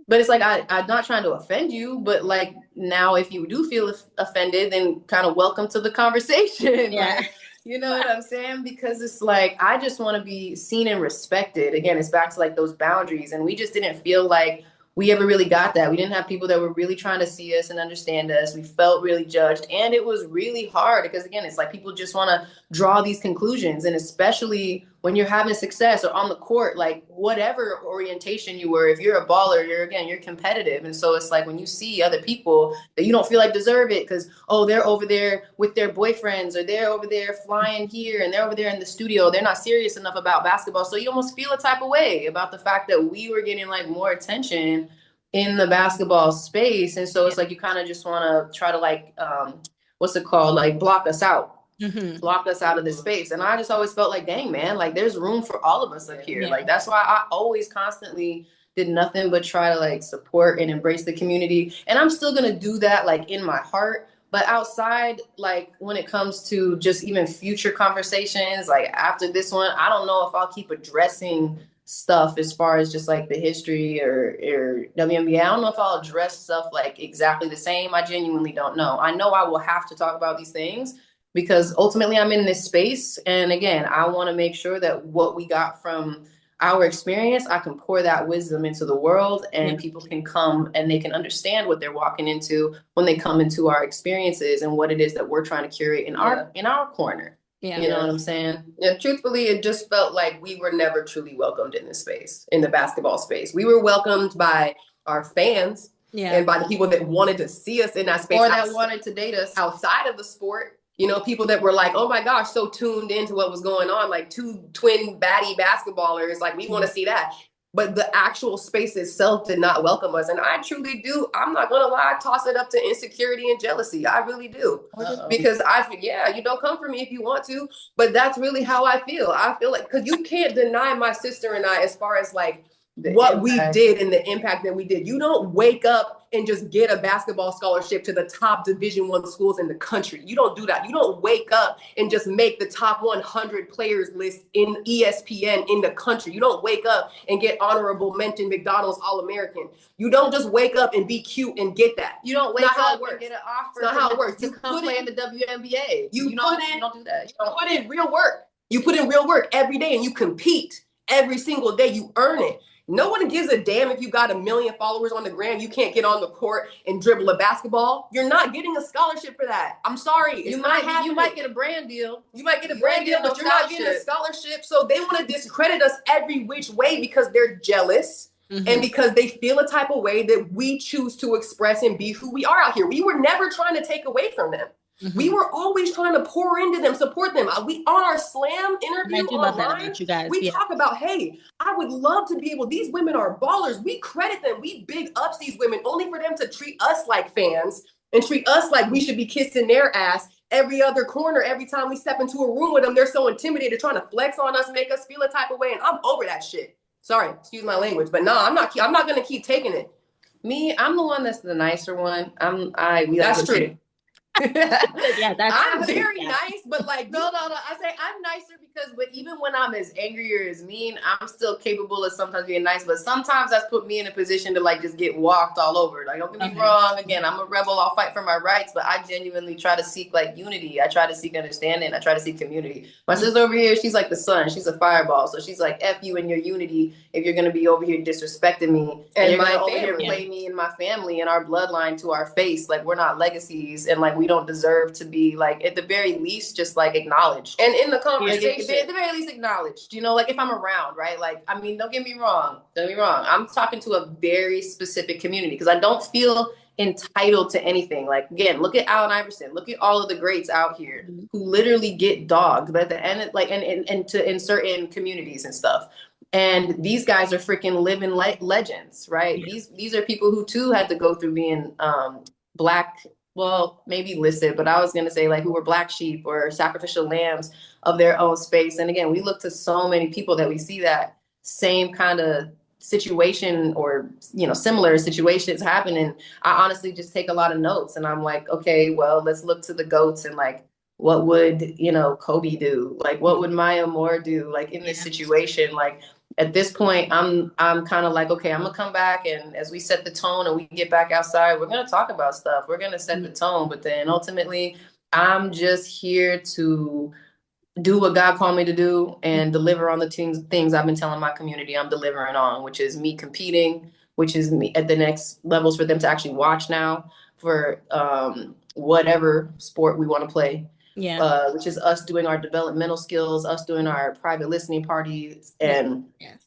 But it's like I'm not trying to offend you, but like now if you do feel offended, then kind of welcome to the conversation. Yeah. Like, you know what I'm saying? Because it's like I just want to be seen and respected. Again, it's back to like those boundaries, and we just didn't feel like we ever really got that. We didn't have people that were really trying to see us and understand us. We felt really judged, and it was really hard because again, it's like people just want to draw these conclusions, and especially when you're having success or on the court, like whatever orientation you were, if you're a baller, you're competitive. And so it's like when you see other people that you don't feel like deserve it because, oh, they're over there with their boyfriends or they're over there flying here and they're over there in the studio, they're not serious enough about basketball. So you almost feel a type of way about the fact that we were getting like more attention in the basketball space. And so it's like you kind of just want to try to like what's it called, like Hmm. block us out of this space. And I just always felt like, dang, man, like there's room for all of us up here. Yeah. Like that's why I always constantly did nothing but try to like support and embrace the community. And I'm still gonna do that like in my heart. But outside, like when it comes to just even future conversations, like after this one, I don't know if I'll keep addressing stuff as far as just like the history or WNBA. I don't know if I'll address stuff like exactly the same. I genuinely don't know. I know I will have to talk about these things because ultimately I'm in this space. And again, I want to make sure that what we got from our experience, I can pour that wisdom into the world Yeah. and people can come and they can understand what they're walking into when they come into our experiences and what it is that we're trying to curate in our corner. Yeah. You know what I'm saying? Yeah, truthfully, it just felt like we were never truly welcomed in this space, in the basketball space. We were welcomed by our fans Yeah. and by the people that wanted to see us in that space Or that wanted to date us. outside of the sport. You know, people that were like, oh my gosh, so tuned into what was going on, like two twin baddie basketballers, like we want to see that. But the actual space itself did not welcome us. And I truly do, I'm not gonna lie, I toss it up to insecurity and jealousy. I really do. Uh-oh. Because yeah, you don't come for me if you want to, but that's really how I feel. I feel like, because you can't deny my sister and I as far as like what we did and the impact that we did. You don't wake up and just get a basketball scholarship to the top Division I schools in the country. You don't do that. You don't wake up and just make the top 100 players list in ESPN in the country. You don't wake up and get honorable mention McDonald's All-American. You don't just wake up and be cute and get that. You don't wake up and get an offer. It's not how it works. You come play in the WNBA. You don't do that. You put in real work. You put in real work every day and you compete every single day. You earn it. No one gives a damn if you got 1 million followers on the gram. You can't get on the court and dribble a basketball. You're not getting a scholarship for that. I'm sorry. You might get a brand deal. You might get a brand deal, but you're not getting a scholarship. So they want to discredit us every which way because they're jealous. Mm-hmm. And because they feel a type of way that we choose to express and be who we are out here. We were never trying to take away from them. Mm-hmm. We were always trying to pour into them, support them. We on our Slam interview online, you guys. We talk about, hey, I would love to be able, these women are ballers. We credit them. We big ups these women only for them to treat us like fans and treat us like we should be kissing their ass every other corner. Every time we step into a room with them, they're so intimidated, trying to flex on us, make us feel a type of way. And I'm over that shit. Sorry, excuse my language, but no, I'm not going to keep taking it. Me, I'm the one that's the nicer one. That's true. Yeah, that's I'm very yeah. nice, but like, no. I say I'm nicer because, but even when I'm as angry or as mean, I'm still capable of sometimes being nice. But sometimes that's put me in a position to like just get walked all over. Like, don't get me Okay. wrong. Again, I'm a rebel. I'll fight for my rights, but I genuinely try to seek like unity. I try to seek understanding. I try to seek community. My sister over here, she's like the sun. She's a fireball. So she's like, F you and your unity if you're gonna be over here disrespecting me and you're gonna over here play me and my family and our bloodline to our face. Like, we're not legacies and like we don't deserve to be like, at the very least, just like acknowledged. And in the conversation, like, at the very least acknowledged, you know, like if I'm around, right? Like, I mean, don't get me wrong. I'm talking to a very specific community because I don't feel entitled to anything. Like, again, look at Allen Iverson. Look at all of the greats out here who literally get dogged. But at the end, like, and to in certain communities and stuff. And these guys are freaking living legends, right? Yeah. These are people who too had to go through being black, well, maybe listed, but I was gonna say like who were black sheep or sacrificial lambs of their own space. And again, we look to so many people that we see that same kind of situation or, you know, similar situations happen. And I honestly just take a lot of notes and I'm like, okay, well, let's look to the goats and like, what would, you know, Kobe do? Like, what would Maya Moore do? Like in this situation, like at this point, I'm kind of like, okay, I'm gonna come back and as we set the tone and we get back outside, we're gonna talk about stuff. We're gonna set the tone, but then ultimately, I'm just here to do what God called me to do and deliver on the things I've been telling my community I'm delivering on, which is me competing, which is me at the next levels for them to actually watch now for whatever sport we want to play. Yeah. Which is us doing our developmental skills, us doing our private listening parties, and Yes.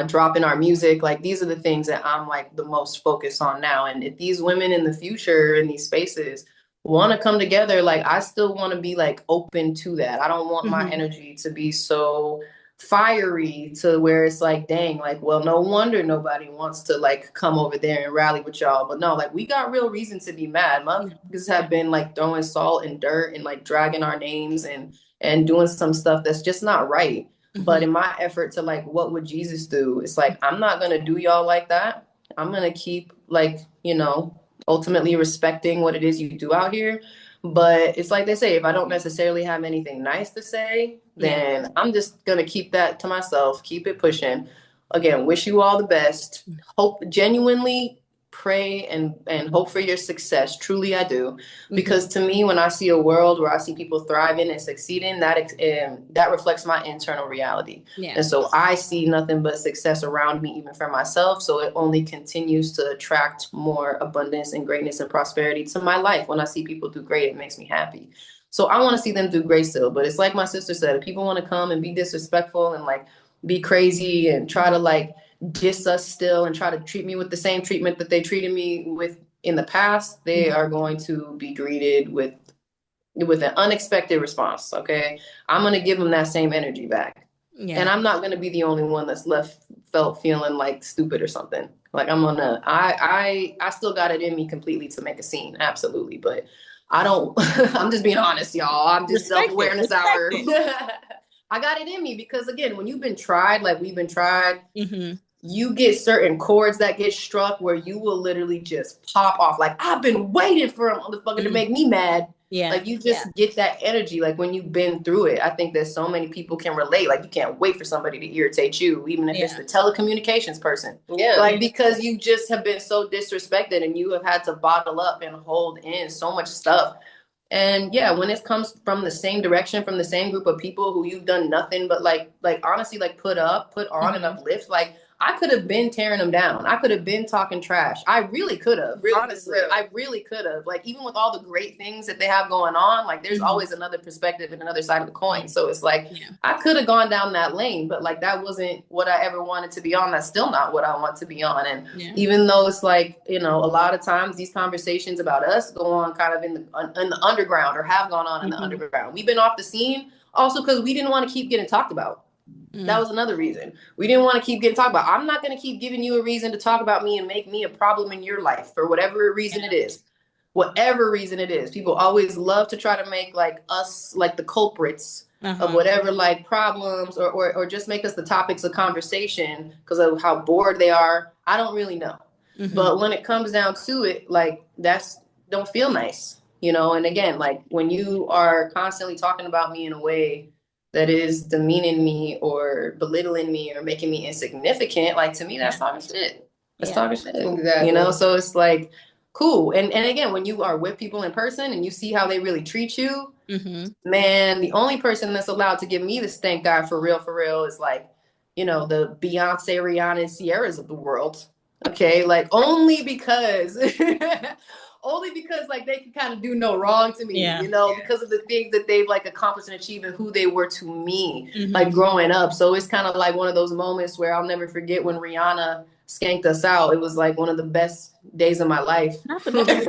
dropping our music. Like these are the things that I'm like the most focused on now. And if these women in the future in these spaces want to come together, like I still want to be like open to that. I don't want my energy to be so fiery to where it's like, dang, like, well, no wonder nobody wants to like come over there and rally with y'all. But no, like we got real reason to be mad. Motherfuckers have been like throwing salt and dirt and like dragging our names and doing some stuff that's just not right. But in my effort to like, what would Jesus do? It's like, I'm not going to do y'all like that. I'm going to keep like, you know, ultimately respecting what it is you do out here. But it's like they say, if I don't necessarily have anything nice to say, then I'm just going to keep that to myself, keep it pushing. Again, wish you all the best. Hope, genuinely pray and hope for your success. Truly, I do. Because to me, when I see a world where I see people thriving and succeeding, that reflects my internal reality. And so I see nothing but success around me, even for myself. So it only continues to attract more abundance and greatness and prosperity to my life. When I see people do great, it makes me happy. So I want to see them do great still. But it's like my sister said, if people want to come and be disrespectful and like be crazy and try to like diss us still and try to treat me with the same treatment that they treated me with in the past, they are going to be greeted with an unexpected response. Okay, I'm going to give them that same energy back, and I'm not going to be the only one that's felt feeling like stupid or something. Like I still got it in me completely to make a scene, absolutely, but I don't. I'm just being honest, y'all. I'm just self-awareness hour. I got it in me because again, when you've been tried, like we've been tried, you get certain chords that get struck where you will literally just pop off. Like, I've been waiting for a motherfucker to make me mad. Like you just get that energy. Like when you've been through it, I think that so many people can relate. Like you can't wait for somebody to irritate you, even if it's the telecommunications person. Like because you just have been so disrespected and you have had to bottle up and hold in so much stuff. And yeah, when it comes from the same direction, from the same group of people who you've done nothing but like honestly, like put on and uplift, like I could have been tearing them down. I could have been talking trash. I really could have. Really, honestly, I really could have. Like even with all the great things that they have going on, like there's always another perspective and another side of the coin. So it's like I could have gone down that lane, but like that wasn't what I ever wanted to be on. That's still not what I want to be on. And even though it's like, you know, a lot of times these conversations about us go on kind of in the underground or have gone on in the underground. We've been off the scene also because we didn't want to keep getting talked about. That was another reason. We didn't want to keep getting talked about. I'm not going to keep giving you a reason to talk about me and make me a problem in your life for whatever reason it is. Whatever reason it is. People always love to try to make like us like the culprits of whatever like problems or just make us the topics of conversation because of how bored they are. I don't really know. But when it comes down to it, like that's don't feel nice. you know? And again, like when you are constantly talking about me in a way that is demeaning me or belittling me or making me insignificant, like to me, that's talking shit. That's Yeah. talking shit. Exactly. You know, so it's like cool. And again, when you are with people in person and you see how they really treat you, man, the only person that's allowed to give me the stank eye for real is like, you know, the Beyonce, Rihanna, Sierras of the world. Okay, like only because only because like they can kind of do no wrong to me, Yeah. you know, because of the things that they've like accomplished and achieved and who they were to me, like Mm-hmm. growing up. So it's kind of like one of those moments where I'll never forget when Rihanna skanked us out. It was like one of the best days of my life. Not the best.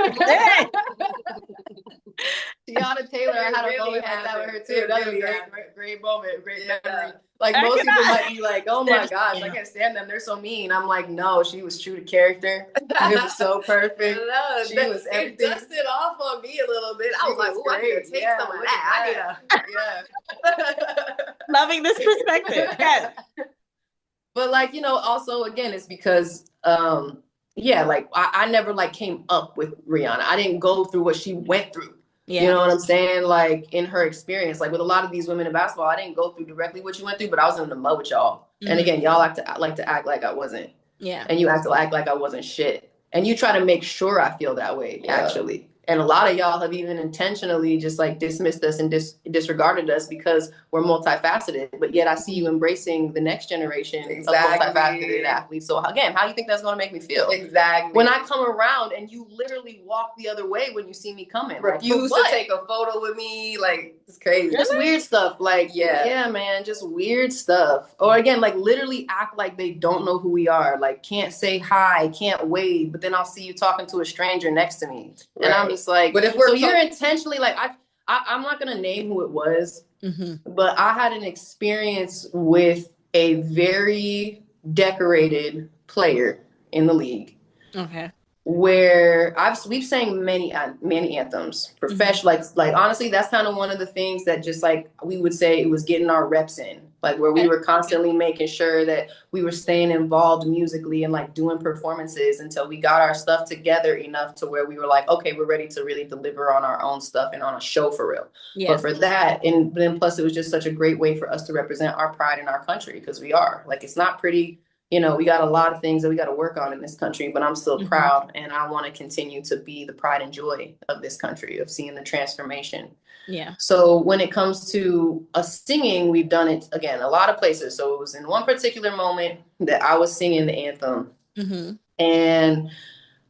Tiana Taylor, I had a really moment like that with her too. It That's really a great, happened. great moment, great Yeah. memory. Like I most people cannot. might be like, "Oh They're my just- gosh, I yeah. can't stand them. They're so mean." I'm like, no, she was true to character. It was so perfect. No, She was it everything. dusted off on me a little bit. I She was like, was "Ooh, I need to great. take Yeah, some of look that." at that. Yeah. Loving this perspective. Yes. But like, you know, also again, it's because yeah, like I never like came up with Rihanna. I didn't go through what she went through. Yeah. You know what I'm saying? Like in her experience, like with a lot of these women in basketball, I didn't go through directly what you went through, but I was in love with y'all. And again, y'all like to act like I wasn't. Yeah. And you act like I wasn't shit. And you try to make sure I feel that way, actually. And a lot of y'all have even intentionally just like dismissed us and disregarded us because we're multifaceted. But yet I see you embracing the next generation of multifaceted athletes. So again, how do you think that's going to make me feel? Exactly. When I come around and you literally walk the other way when you see me coming. Refuse to take a photo with me. Like, it's crazy. Just weird stuff. Like, yeah, man, just weird stuff. Or again, like literally act like they don't know who we are. Like, can't say hi, can't wave, but then I'll see you talking to a stranger next to me. Right. And I'm just like, but if we're so you're intentionally like, I'm not going to name who it was, but I had an experience with a very decorated player in the league. Okay. Where we've sang many anthems, professional, like honestly, that's kind of one of the things that just like we would say it was getting our reps in, like where we were constantly making sure that we were staying involved musically and like doing performances until we got our stuff together enough to where we were like, okay, we're ready to really deliver on our own stuff and on a show for real. Yes. But for that, and then plus it was just such a great way for us to represent our pride in our country, because we are like, it's not pretty. You know, we got a lot of things that we got to work on in this country, but I'm still proud, and I want to continue to be the pride and joy of this country, of seeing the transformation. Yeah. So when it comes to us singing, we've done it again a lot of places. So it was in one particular moment that I was singing the anthem, and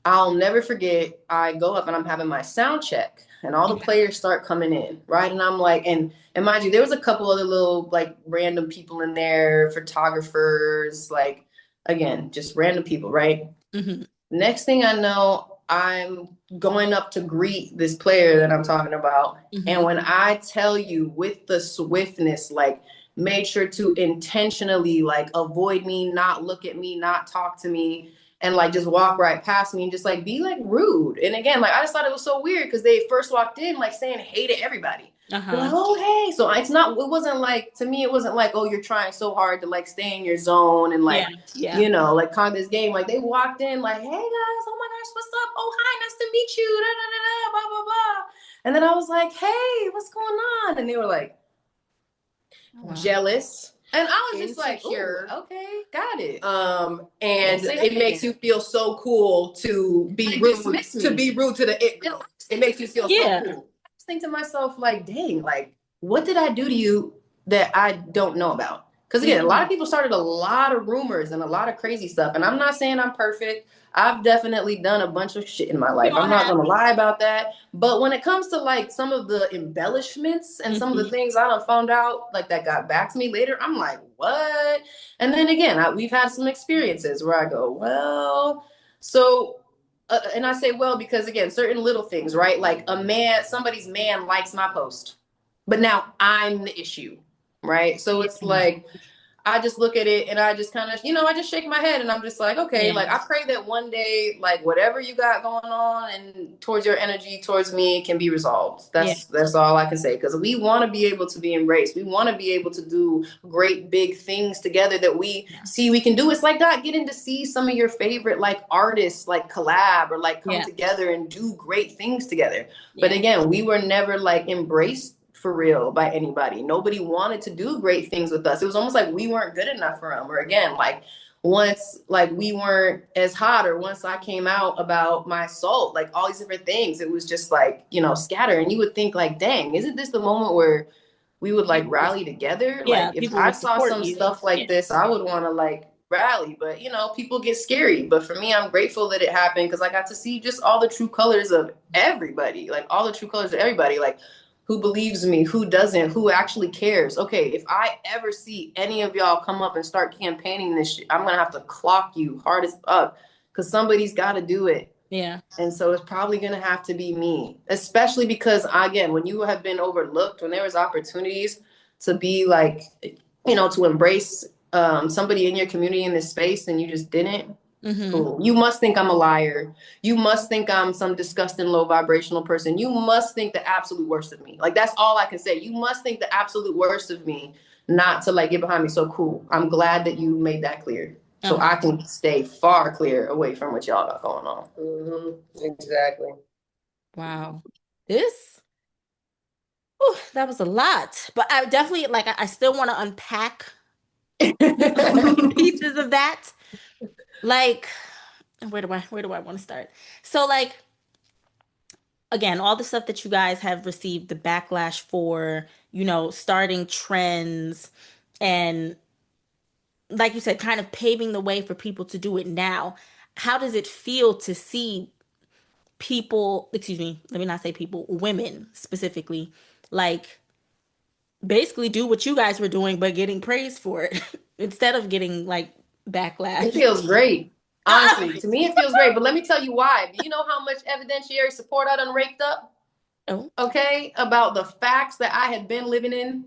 I'll never forget. I go up and I'm having my sound check, and all the players start coming in, right? And I'm like, and mind you, there was a couple other little like random people in there, photographers, like. Again, just random people, right? Next thing I know, I'm going up to greet this player that I'm talking about. And when I tell you with the swiftness, like made sure to intentionally like avoid me, not look at me, not talk to me, and like just walk right past me and just like be like rude. And again, like I just thought it was so weird because they first walked in like saying hey to everybody. Like, oh, hey. So it wasn't like, to me, it wasn't like, oh, you're trying so hard to like stay in your zone and like, you know, like con this game. Like they walked in like, hey guys, oh my gosh, what's up? Oh, hi, nice to meet you. Da, da, da, da, blah, blah, blah. And then I was like, hey, what's going on? And they were like, jealous. And I was just like, okay, got it. And it makes you feel so cool to be rude to the it girls. It makes you feel so cool. Think to myself, like, dang, like, what did I do to you that I don't know about? Because again, a lot of people started a lot of rumors and a lot of crazy stuff. And I'm not saying I'm perfect. I've definitely done a bunch of shit in my life. I'm not going to lie about that. But when it comes to like some of the embellishments and some of the things I done found out, like that got back to me later, I'm like, what? And then again, we've had some experiences where I go, well, so... and I say, well, because again, certain little things, right? Like somebody's man likes my post, but now I'm the issue, right? So it's like, I just look at it and I just kind of, I just shake my head and I'm just like, okay, Yeah. like I pray that one day, like whatever you got going on and towards your energy, towards me can be resolved. Yeah. That's all I can say. Because we want to be able to be embraced. We want to be able to do great big things together that we Yeah. see we can do. It's like not getting to see some of your favorite like artists like collab or like come Yeah. together and do great things together. But Yeah. again, we were never like embraced for real by anybody. Nobody wanted to do great things with us. It was almost like we weren't good enough for them. Or again, like once like we weren't as hot, or once I came out about my assault, like all these different things, it was just like, scatter. And you would think like, dang, isn't this the moment where we would like rally together? Like Yeah. if People I will saw support some you. stuff Yeah. like this, I would want to like rally. But people get scary. But for me, I'm grateful that it happened because I got to see just all the true colors of everybody, like all the true colors of everybody, like who believes me, who doesn't, who actually cares. Okay, if I ever see any of y'all come up and start campaigning this shit, I'm gonna have to clock you hard as up because somebody's got to do it. Yeah. And so it's probably going to have to be me, especially because, again, when you have been overlooked, when there was opportunities to be like, to embrace somebody in your community in this space and you just didn't, Mm-hmm. fool. You must think I'm a liar. You must think I'm some disgusting low vibrational person. You must think the absolute worst of me. Like, that's all I can say. You must think the absolute worst of me not to like get behind me. So cool. I'm glad that you made that clear. So Uh-huh. I can stay far clear away from what y'all got going on. Exactly. Wow. This, whew, that was a lot. But I definitely like I still want to unpack pieces of that. Like, where do I want to start? So like again, all the stuff that you guys have received the backlash for, starting trends and like you said, kind of paving the way for people to do it now. How does it feel to see people, excuse me, let me not say people, women specifically, like basically do what you guys were doing, but getting praised for it instead of getting like It backlash? feels great. Honestly, to me, it feels great. But let me tell you why. Do you know how much evidentiary support I done raked up? Oh, Okay, about the facts that I had been living in.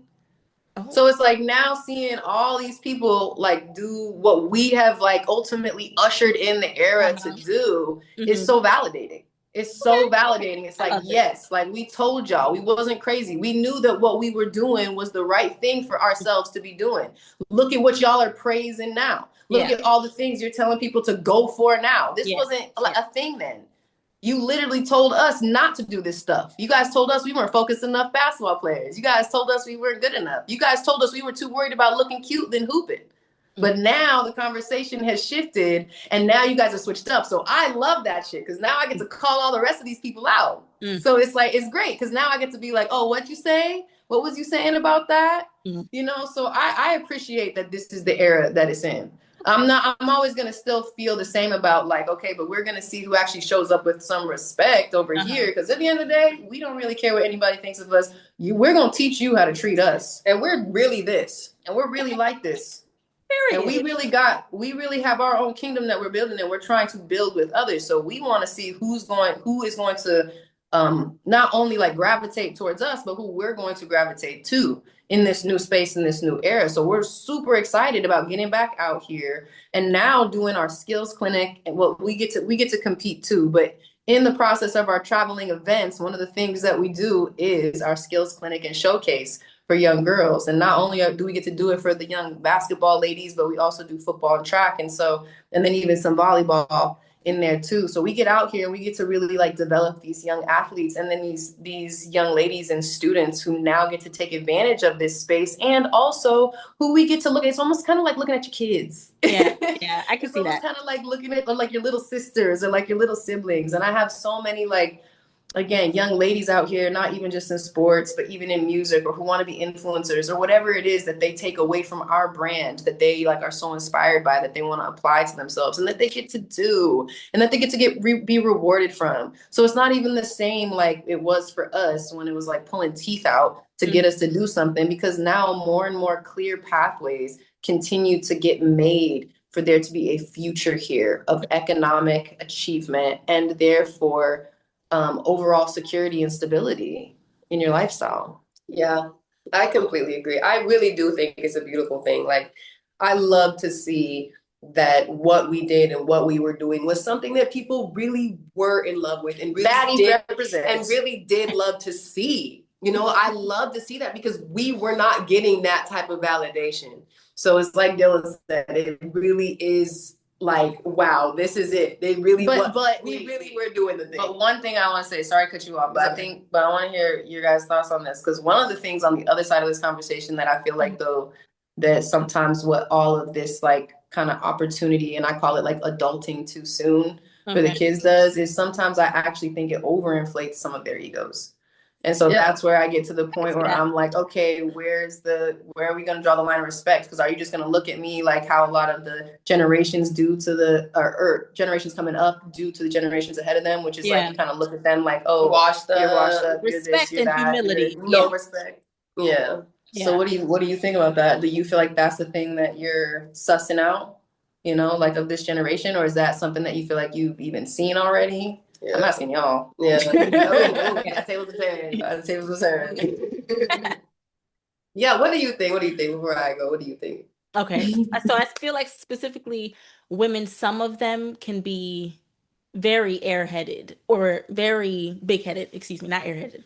oh, So it's like now seeing all these people like do what we have like ultimately ushered in the era to uh-huh. do is Hmm. so validating. It's Okay, so validating. It's I like, love it. yes, like we told y'all, we wasn't crazy. We knew that what we were doing was the right thing for ourselves to be doing. Look at what y'all are praising now. Look Yeah, at all the things you're telling people to go for now. This yeah, wasn't yeah. a thing then. You literally told us not to do this stuff. You guys told us we weren't focused enough basketball players. You guys told us we weren't good enough. You guys told us we were too worried about looking cute than hooping. Mm, But now the conversation has shifted and now you guys are switched up. So I love that shit because now I get to call all the rest of these people out. mm, So it's like, it's great because now I get to be like, oh, what'd you say? What was you saying about that? mm. So I appreciate that this is the era that it's in. I'm always gonna still feel the same about like, okay, but we're gonna see who actually shows up with some respect over Uh-huh. here. Because at the end of the day, we don't really care what anybody thinks of us. We're gonna teach you how to treat us. And we're really this. And we're really like this. And Period. we really have our own kingdom that we're building and we're trying to build with others. So we want to see who is going to not only like gravitate towards us, but who we're going to gravitate to in this new space, in this new era. So we're super excited about getting back out here and now doing our skills clinic. And well, we get to compete too, but in the process of our traveling events, one of the things that we do is our skills clinic and showcase for young girls. And not only do we get to do it for the young basketball ladies, but we also do football and track. And then even some volleyball in there too. So we get out here and we get to really like develop these young athletes and then these young ladies and students who now get to take advantage of this space and also who we get to look at. It's almost kind of like looking at your kids. Yeah, yeah, I can It's see almost that. kind of like looking at like your little sisters or like your little siblings. And I have so many like again, young ladies out here, not even just in sports, but even in music or who want to be influencers or whatever it is that they take away from our brand that they like are so inspired by that they want to apply to themselves and that they get to do and that they get to be rewarded from. So it's not even the same like it was for us when it was like pulling teeth out to Mm, get us to do something because now more and more clear pathways continue to get made for there to be a future here of economic achievement and therefore overall security and stability in your lifestyle. Yeah, I completely agree. I really do think it's a beautiful thing. Like, I love to see that what we did and what we were doing was something that people really were in love with and really did love to see. You know, I love to see that because we were not getting that type of validation. So it's like Dylan said, it really is like, wow, this is it. They really, we really were doing the thing. But one thing I want to say, sorry to cut you off, but I want to hear your guys' thoughts on this, because one of the things on the other side of this conversation that I feel like though, that sometimes what all of this like kind of opportunity, and I call it like adulting too soon for the kids does, is sometimes I actually think it overinflates some of their egos. And so that's where I get to the point where I'm like, okay, where are we going to draw the line of respect? Because are you just going to look at me like how a lot of the generations do to or generations coming up do to the generations ahead of them, which is like, you kind of look at them like, oh, you're washed up, you're this, you're that, humility. no respect. Yeah. So what do you think about that? Do you feel like that's the thing that you're sussing out, you know, like of this generation, or is that something that you feel like you've even seen already? Yeah. I'm asking y'all. Yeah. The tables was turned. Yeah, what do you think? What do you think before I go? What do you think? Okay. So I feel like specifically women, some of them can be very airheaded or very big-headed, excuse me, not airheaded.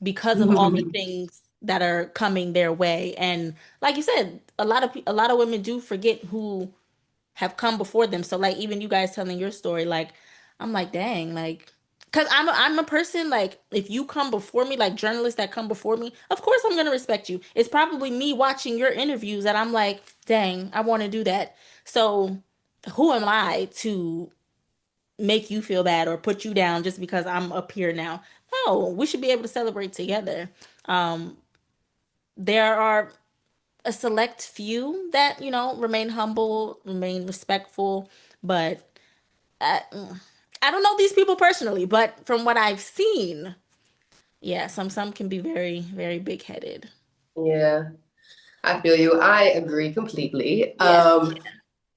Because of all the things that are coming their way. And like you said, a lot of women do forget who have come before them. So like even you guys telling your story, like I'm like, dang, like because I'm a person like if you come before me, like journalists that come before me, of course I'm gonna respect you. It's probably me watching your interviews that I'm like, dang, I want to do that. So who am I to make you feel bad or put you down just because I'm up here now? No, we should be able to celebrate together. There are a select few that, you know, remain humble, remain respectful, but I, I don't know these people personally, but from what I've seen, yeah, some can be very, very big-headed. Yeah, I feel you. I agree completely. Yeah.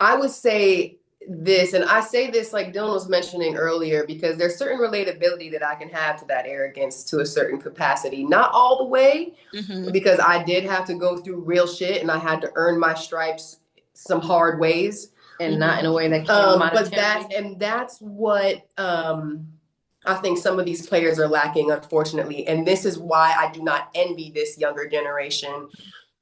I would say this, and I say this like Dylan was mentioning earlier, because there's certain relatability that I can have to that arrogance to a certain capacity. Not all the way, because I did have to go through real shit and I had to earn my stripes some hard ways. And not in a way that but that's what I think some of these players are lacking, unfortunately. And this is why I do not envy this younger generation,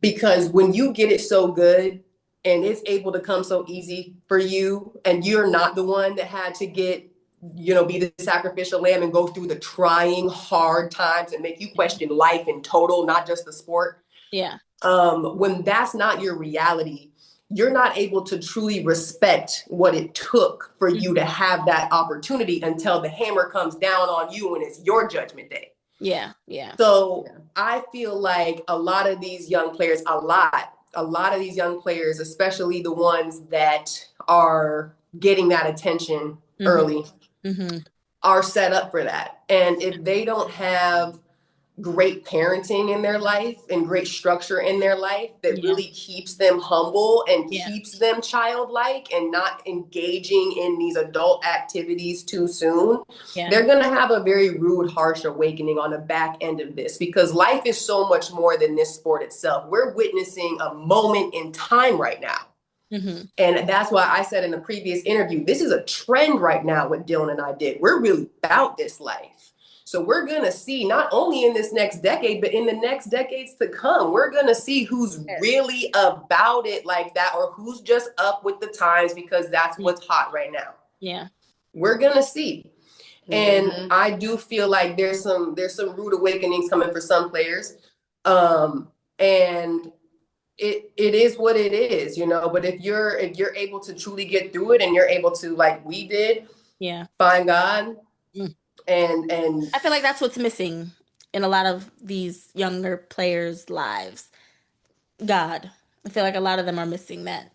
because when you get it so good and it's able to come so easy for you, and you're not the one that had to get, you know, be the sacrificial lamb and go through the trying hard times and make you question life in total, not just the sport. Yeah. When that's not your reality, you're not able to truly respect what it took for you to have that opportunity until the hammer comes down on you and it's your judgment day. Yeah. Yeah. So I feel like a lot of these young players, a lot of these young players, especially the ones that are getting that attention early, are set up for that. And if they don't have great parenting in their life and great structure in their life that really keeps them humble and keeps them childlike and not engaging in these adult activities too soon, they're going to have a very rude, harsh awakening on the back end of this, because life is so much more than this sport itself. We're witnessing a moment in time right now. And that's why I said in the previous interview, this is a trend right now, what Dylan and I did. We're really about this life. So we're going to see, not only in this next decade, but in the next decades to come, we're going to see who's really about it like that, or who's just up with the times because that's what's hot right now. Yeah. We're going to see. And I do feel like there's some rude awakenings coming for some players. And it is what it is, you know, but if you're able to truly get through it and you're able to, like we did, find God. And I feel like that's what's missing in a lot of these younger players' lives. God. I feel like a lot of them are missing that.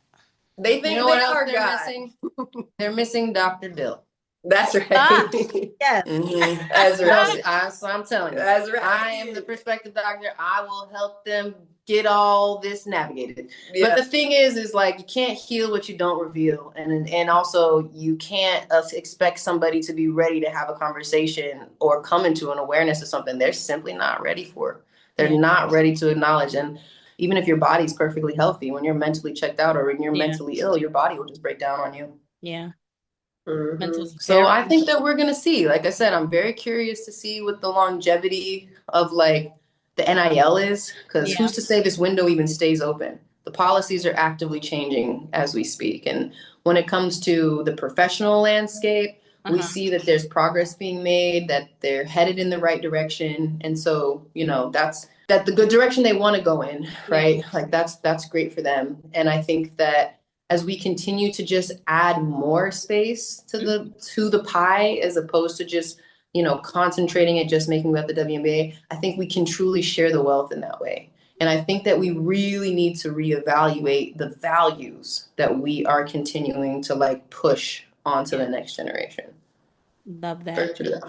They think, you know, what else they're missing? They're missing Dr. Dill. That's right. Yes. That's right. So I'm telling you. That's right. I am the perspective doctor. I will help them get all this navigated. But the thing is like, you can't heal what you don't reveal. And also you can't expect somebody to be ready to have a conversation or come into an awareness of something they're simply not ready for. They're not ready to acknowledge. And even if your body's perfectly healthy, when you're mentally checked out or when you're Yeah. mentally ill, your body will just break down on you. Yeah. Mental Mhm. So very I think that we're gonna see, like I said, I'm very curious to see what the longevity of like the NIL is, because yeah. who's to say this window even stays open? The policies are actively changing as we speak. And when it comes to the professional landscape, we Uh-huh. see that there's progress being made, that they're headed in the right direction. And so, you know, that's the good direction they want to go in, Yeah. right? Like that's great for them. And I think that as we continue to just add more space to the pie, as opposed to just, you know, concentrating it just making about the WNBA, I think we can truly share the wealth in that way. And I think that we really need to reevaluate the values that we are continuing to like push onto Yeah. the next generation. Love that. For sure.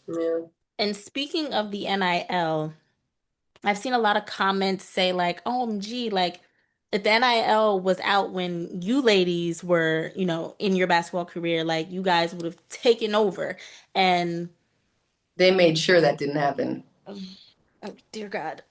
Yeah. And speaking of the NIL, I've seen a lot of comments say like, OMG, like if the NIL was out when you ladies were, you know, in your basketball career, like you guys would have taken over. And They made sure that didn't happen. oh, dear God.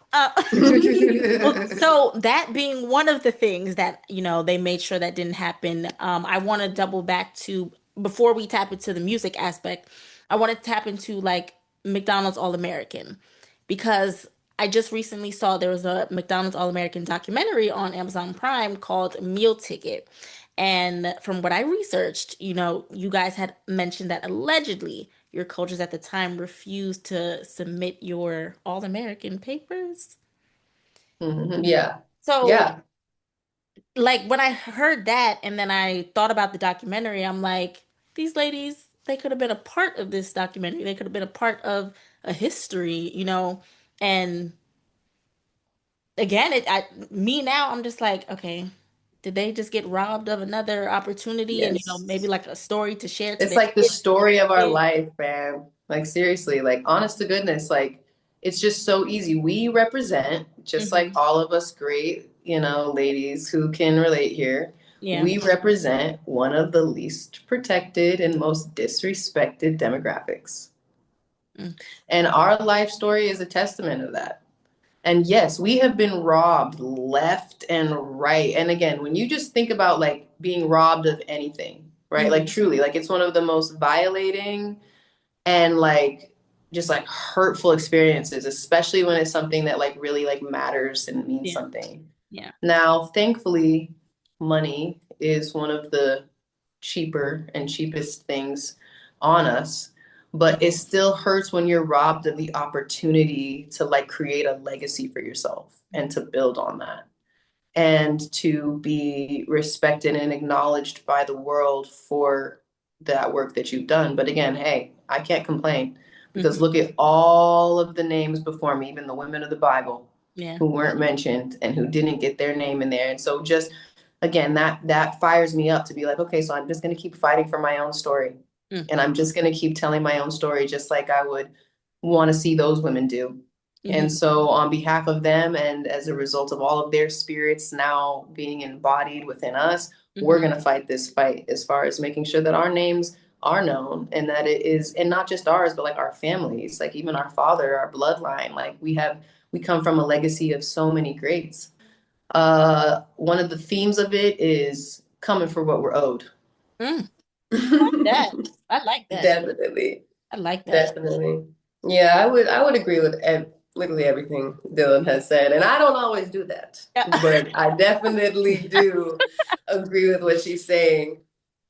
Well, so that being one of the things that, you know, they made sure that didn't happen, I want to double back to before we tap into the music aspect, I want to tap into like McDonald's All-American because I just recently saw there was a McDonald's All-American documentary on Amazon Prime called Meal Ticket. And from what I researched, you know, you guys had mentioned that allegedly your coaches at the time refused to submit your All-American papers. Mm-hmm. Yeah. So, Yeah. like, when I heard that and then I thought about the documentary, I'm like, these ladies, they could have been a part of this documentary. They could have been a part of a history, you know? And again, me now, I'm just like, okay, did they just get robbed of another opportunity and, you know, maybe Yes. like a story to share to It's their like the kids, their story of our kids? life, man. Like seriously, like honest to goodness, like it's just so easy. We represent, just like Hmm. all of us great, you know, ladies who can relate here. Yeah. We represent one of the least protected and most disrespected demographics. Mm. And our life story is a testament of that. And yes, we have been robbed left and right. And again, when you just think about like being robbed of anything, right? Like Hmm. truly, like it's one of the most violating and like just like hurtful experiences, especially when it's something that like really like matters and means Yeah. something. Yeah. Now, thankfully, money is one of the cheaper and cheapest things on us, but it still hurts when you're robbed of the opportunity to like create a legacy for yourself and to build on that and to be respected and acknowledged by the world for that work that you've done. But again, hey, I can't complain because Hmm. look at all of the names before me, even the women of the Bible Yeah. who weren't mentioned and who didn't get their name in there. And so just again, that fires me up to be like, okay, so I'm just going to keep fighting for my own story. Mm. And I'm just going to keep telling my own story, just like I would want to see those women do. And Hmm. so, on behalf of them, and as a result of all of their spirits now being embodied within us, we're Hmm. going to fight this fight as far as making sure that our names are known and that it is, and not just ours, but like our families, like even our father, our bloodline. Like we come from a legacy of so many greats. One of the themes of it is coming for what we're owed. Mm. That. I like that. Definitely. I like that. Definitely. Yeah, I would agree with literally everything Dylan has said. And I don't always do that, Yeah. but I definitely do agree with what she's saying.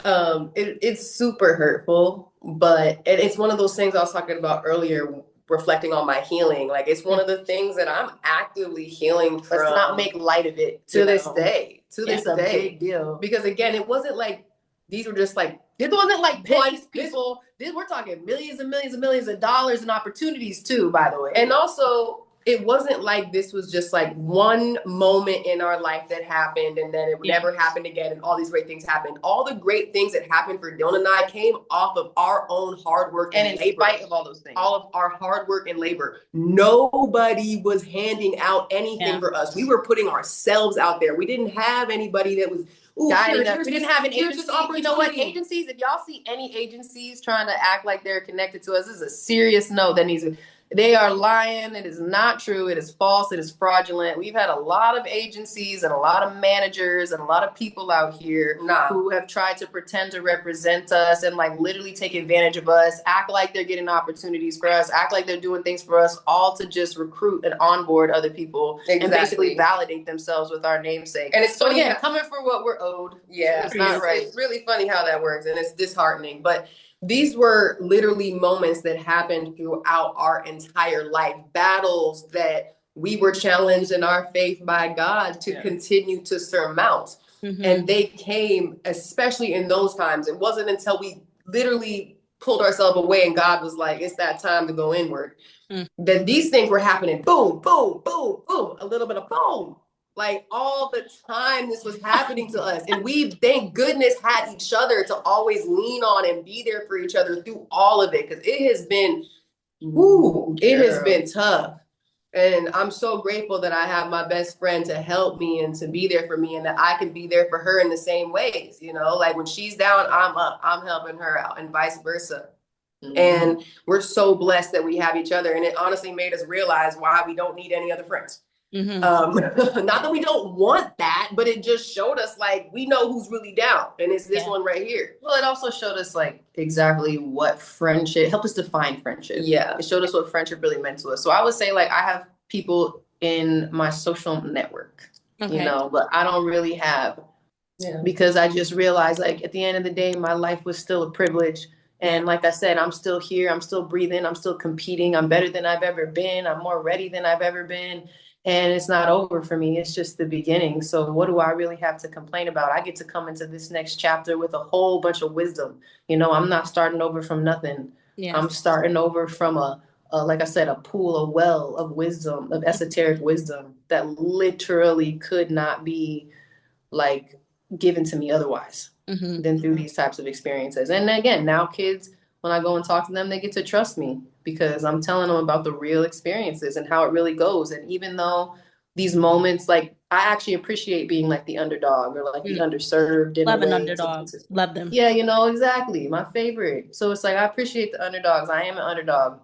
It's super hurtful, but it's one of those things I was talking about earlier, reflecting on my healing. Like it's one of the things that I'm actively healing from. Let's not make light of it To this day. To Yeah. this It's a day. big deal. Because again, it wasn't like these were just like this wasn't like pennies, people. We're talking millions and millions and millions of dollars and opportunities too, by the way. And also, it wasn't like this was just like one moment in our life that happened and then it Yeah. never happened again and all these great things happened. All the great things that happened for Dylan and I came off of our own hard work and in labor. spite of all those things. All of our hard work and labor. Nobody was handing out anything Yeah. for us. We were putting ourselves out there. We didn't have anybody that was guiding us. here's We didn't this- have an here's agency. this You know what? opportunity. Agencies, if y'all see any agencies trying to act like they're connected to us, this is a serious note that needs to. They are lying. It is not true. It is false. It is fraudulent. We've had a lot of agencies and a lot of managers and a lot of people out here who have tried to pretend to represent us and like literally take advantage of us, act like they're getting opportunities for us, act like they're doing things for us, all to just recruit and onboard other people and basically validate themselves with our namesake. And it's so again, coming for what we're owed. Yeah, it's not right. It's really funny how that works, and it's disheartening. But these were literally moments that happened throughout our entire life, battles that we were challenged in our faith by God to continue to surmount. And they came, especially in those times. It wasn't until we literally pulled ourselves away and God was like, it's that time to go inward, that these things were happening. Boom, boom, boom, boom, a little bit of boom. Like all the time this was happening to us. And we, thank goodness, had each other to always lean on and be there for each other through all of it. Because it has been, it has been tough. And I'm so grateful that I have my best friend to help me and to be there for me, and that I can be there for her in the same ways. You know, like when she's down, I'm up, I'm helping her out, and vice versa. And we're so blessed that we have each other. And it honestly made us realize why we don't need any other friends. Not that we don't want that, but it just showed us like we know who's really down, and it's this one right here. Well, it also showed us like exactly what friendship helped us define friendship. Yeah, it showed us what friendship really meant to us. So I would say like I have people in my social network, you know, but I don't really have, because I just realized like at the end of the day, my life was still a privilege. And like I said, I'm still here. I'm still breathing. I'm still competing. I'm better than I've ever been. I'm more ready than I've ever been. And it's not over for me. It's just the beginning. So what do I really have to complain about? I get to come into this next chapter with a whole bunch of wisdom. You know, I'm not starting over from nothing. I'm starting over from like I said, a pool, a well of wisdom, of esoteric wisdom that literally could not be like given to me otherwise than through these types of experiences. And again, now kids, when I go and talk to them, they get to trust me because I'm telling them about the real experiences and how it really goes. And even though these moments, like I actually appreciate being like the underdog or like the underserved in Love a an way. underdog. Love them. Yeah, you know, exactly. My favorite. So it's like I appreciate the underdogs. I am an underdog.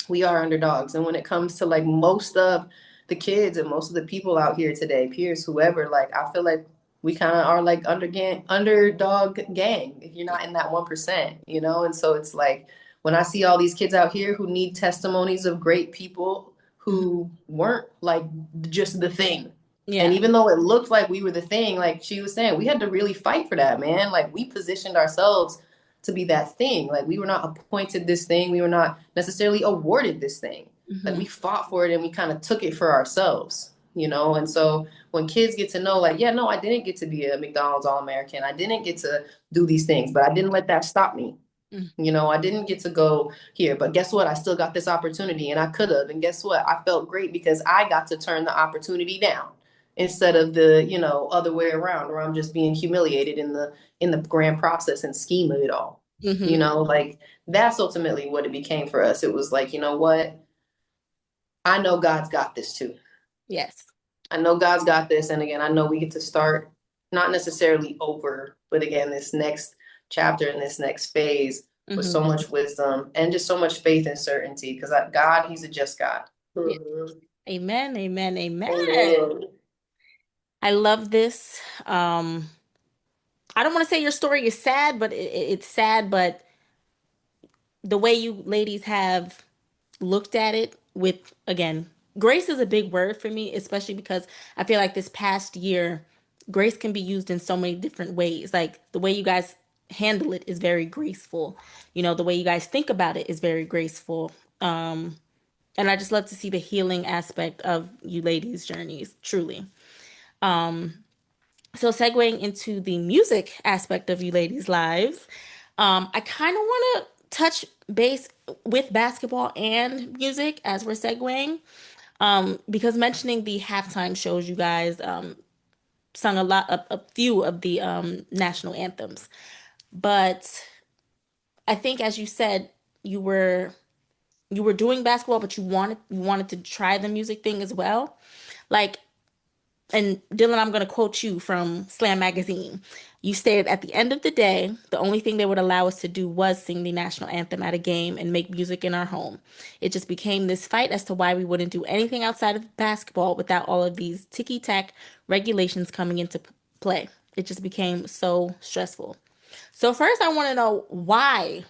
We are underdogs. And when it comes to like most of the kids and most of the people out here today, peers, whoever, like I feel like we kind of are like underdog gang if you're not in that 1%, you know? And so it's like when I see all these kids out here who need testimonies of great people who weren't like just the thing. And even though it looked like we were the thing, like she was saying, we had to really fight for that, man. Like we positioned ourselves to be that thing. Like we were not appointed this thing. We were not necessarily awarded this thing. Like we fought for it and we kind of took it for ourselves, you know? And so when kids get to know like, yeah, no, I didn't get to be a McDonald's All-American. I didn't get to do these things, but I didn't let that stop me. You know, I didn't get to go here, but guess what? I still got this opportunity and I could have. And guess what? I felt great because I got to turn the opportunity down instead of the, you know, other way around where I'm just being humiliated in the grand process and scheme of it all. You know, like that's ultimately what it became for us. It was like, you know what? I know God's got this too. Yes. I know God's got this. And again, I know we get to start not necessarily over, but again, this next chapter in this next phase with so much wisdom and just so much faith and certainty because God, he's a just God. Amen, amen, amen. I love this. I don't want to say your story is sad, but it's sad, but the way you ladies have looked at it with, again, grace is a big word for me, especially because I feel like this past year, grace can be used in so many different ways. Like the way you guys handle it is very graceful. You know, the way you guys think about it is very graceful. And I just love to see the healing aspect of you ladies' journeys, truly. So segueing into the music aspect of you ladies' lives, I kind of want to touch base with basketball and music as we're segueing, because mentioning the halftime shows, you guys sung a few of the national anthems, but I think as you said, you were you were doing basketball, but you wanted to try the music thing as well, like. And Dylan, I'm going to quote you from Slam Magazine. You stated at the end of the day, the only thing they would allow us to do was sing the national anthem at a game and make music in our home. It just became this fight as to why we wouldn't do anything outside of basketball without all of these ticky-tack regulations coming into play. It just became so stressful. So first, I want to know, why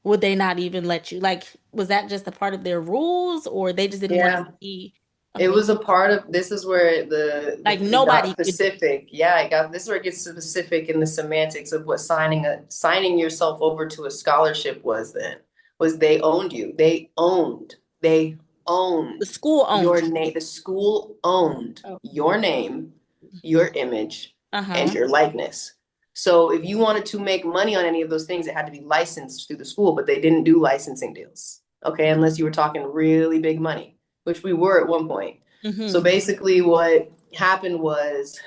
would they not even let you? Like, was that just a part of their rules, or they just didn't want it Yeah. to be a It thing? was a part of, this is where Like it got nobody could do it. specific. Yeah, this is where it gets specific in the semantics of what signing yourself over to a scholarship was then. Was they owned you. They The owned school owned your you. name. The school owned Oh. your name, your image, and Uh-huh. your likeness. So if you wanted to make money on any of those things, it had to be licensed through the school, but they didn't do licensing deals. Okay, unless you were talking really big money, which we were at one point. So Mm-hmm. basically, what happened was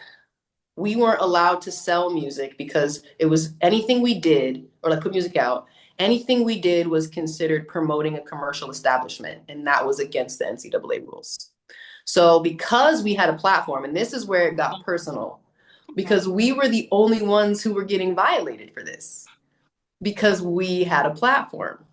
we weren't allowed to sell music because it was anything we did, or like put music out, anything we did was considered promoting a commercial establishment, and that was against the NCAA rules. So because we had a platform, and this is where it got personal, because we were the only ones who were getting violated for this because we had a platform.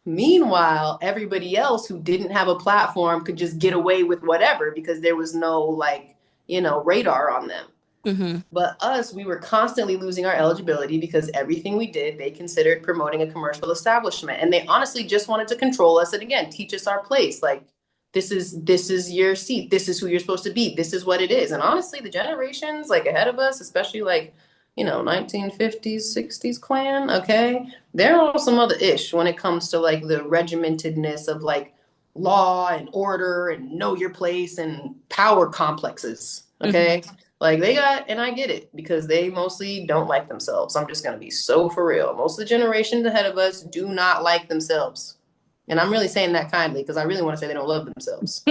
Meanwhile, everybody else who didn't have a platform could just get away with whatever because there was no like, radar on them. Mm-hmm. But us, we were constantly losing our eligibility because everything we did, they considered promoting a commercial establishment. And they honestly just wanted to control us and again, teach us our place. Like, this is your seat. This is who you're supposed to be. This is what it is. And honestly, the generations like ahead of us, especially like, 1950s, 60s clan, okay? They're on some other ish when it comes to like the regimentedness of like law and order and know your place and power complexes, Mm-hmm. okay? Like they got, and I get it because they mostly don't like themselves. I'm just going to be so for real. Most of the generations ahead of us do not like themselves. And I'm really saying that kindly because I really want to say they don't love themselves.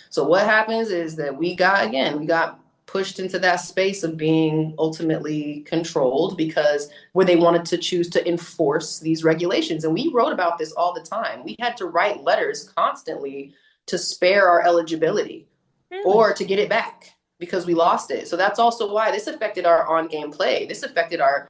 So what happens is that we got pushed into that space of being ultimately controlled because where they wanted to choose to enforce these regulations. And we wrote about this all the time. We had to write letters constantly to spare our eligibility Really? or to get it back because we lost it. So that's also why this affected our on-game play. This affected our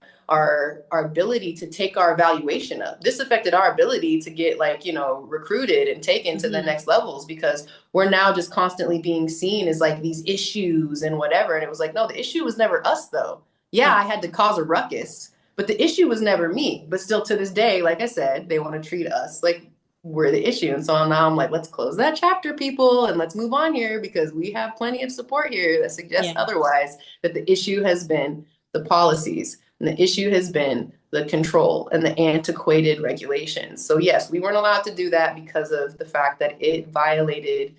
ability to take our evaluation up. This affected our ability to get recruited and taken to the Mm-hmm. next levels because we're now just constantly being seen as like these issues and whatever. And it was like, no, the issue was never us though. Yeah, Oh, I had to cause a ruckus, but the issue was never me. But still to this day, like I said, they want to treat us like we're the issue. And so now I'm like, let's close that chapter, people, and let's move on here because we have plenty of support here that suggests yeah. otherwise, that the issue has been the policies and the issue has been the control and the antiquated regulations. So yes, we weren't allowed to do that because of the fact that it violated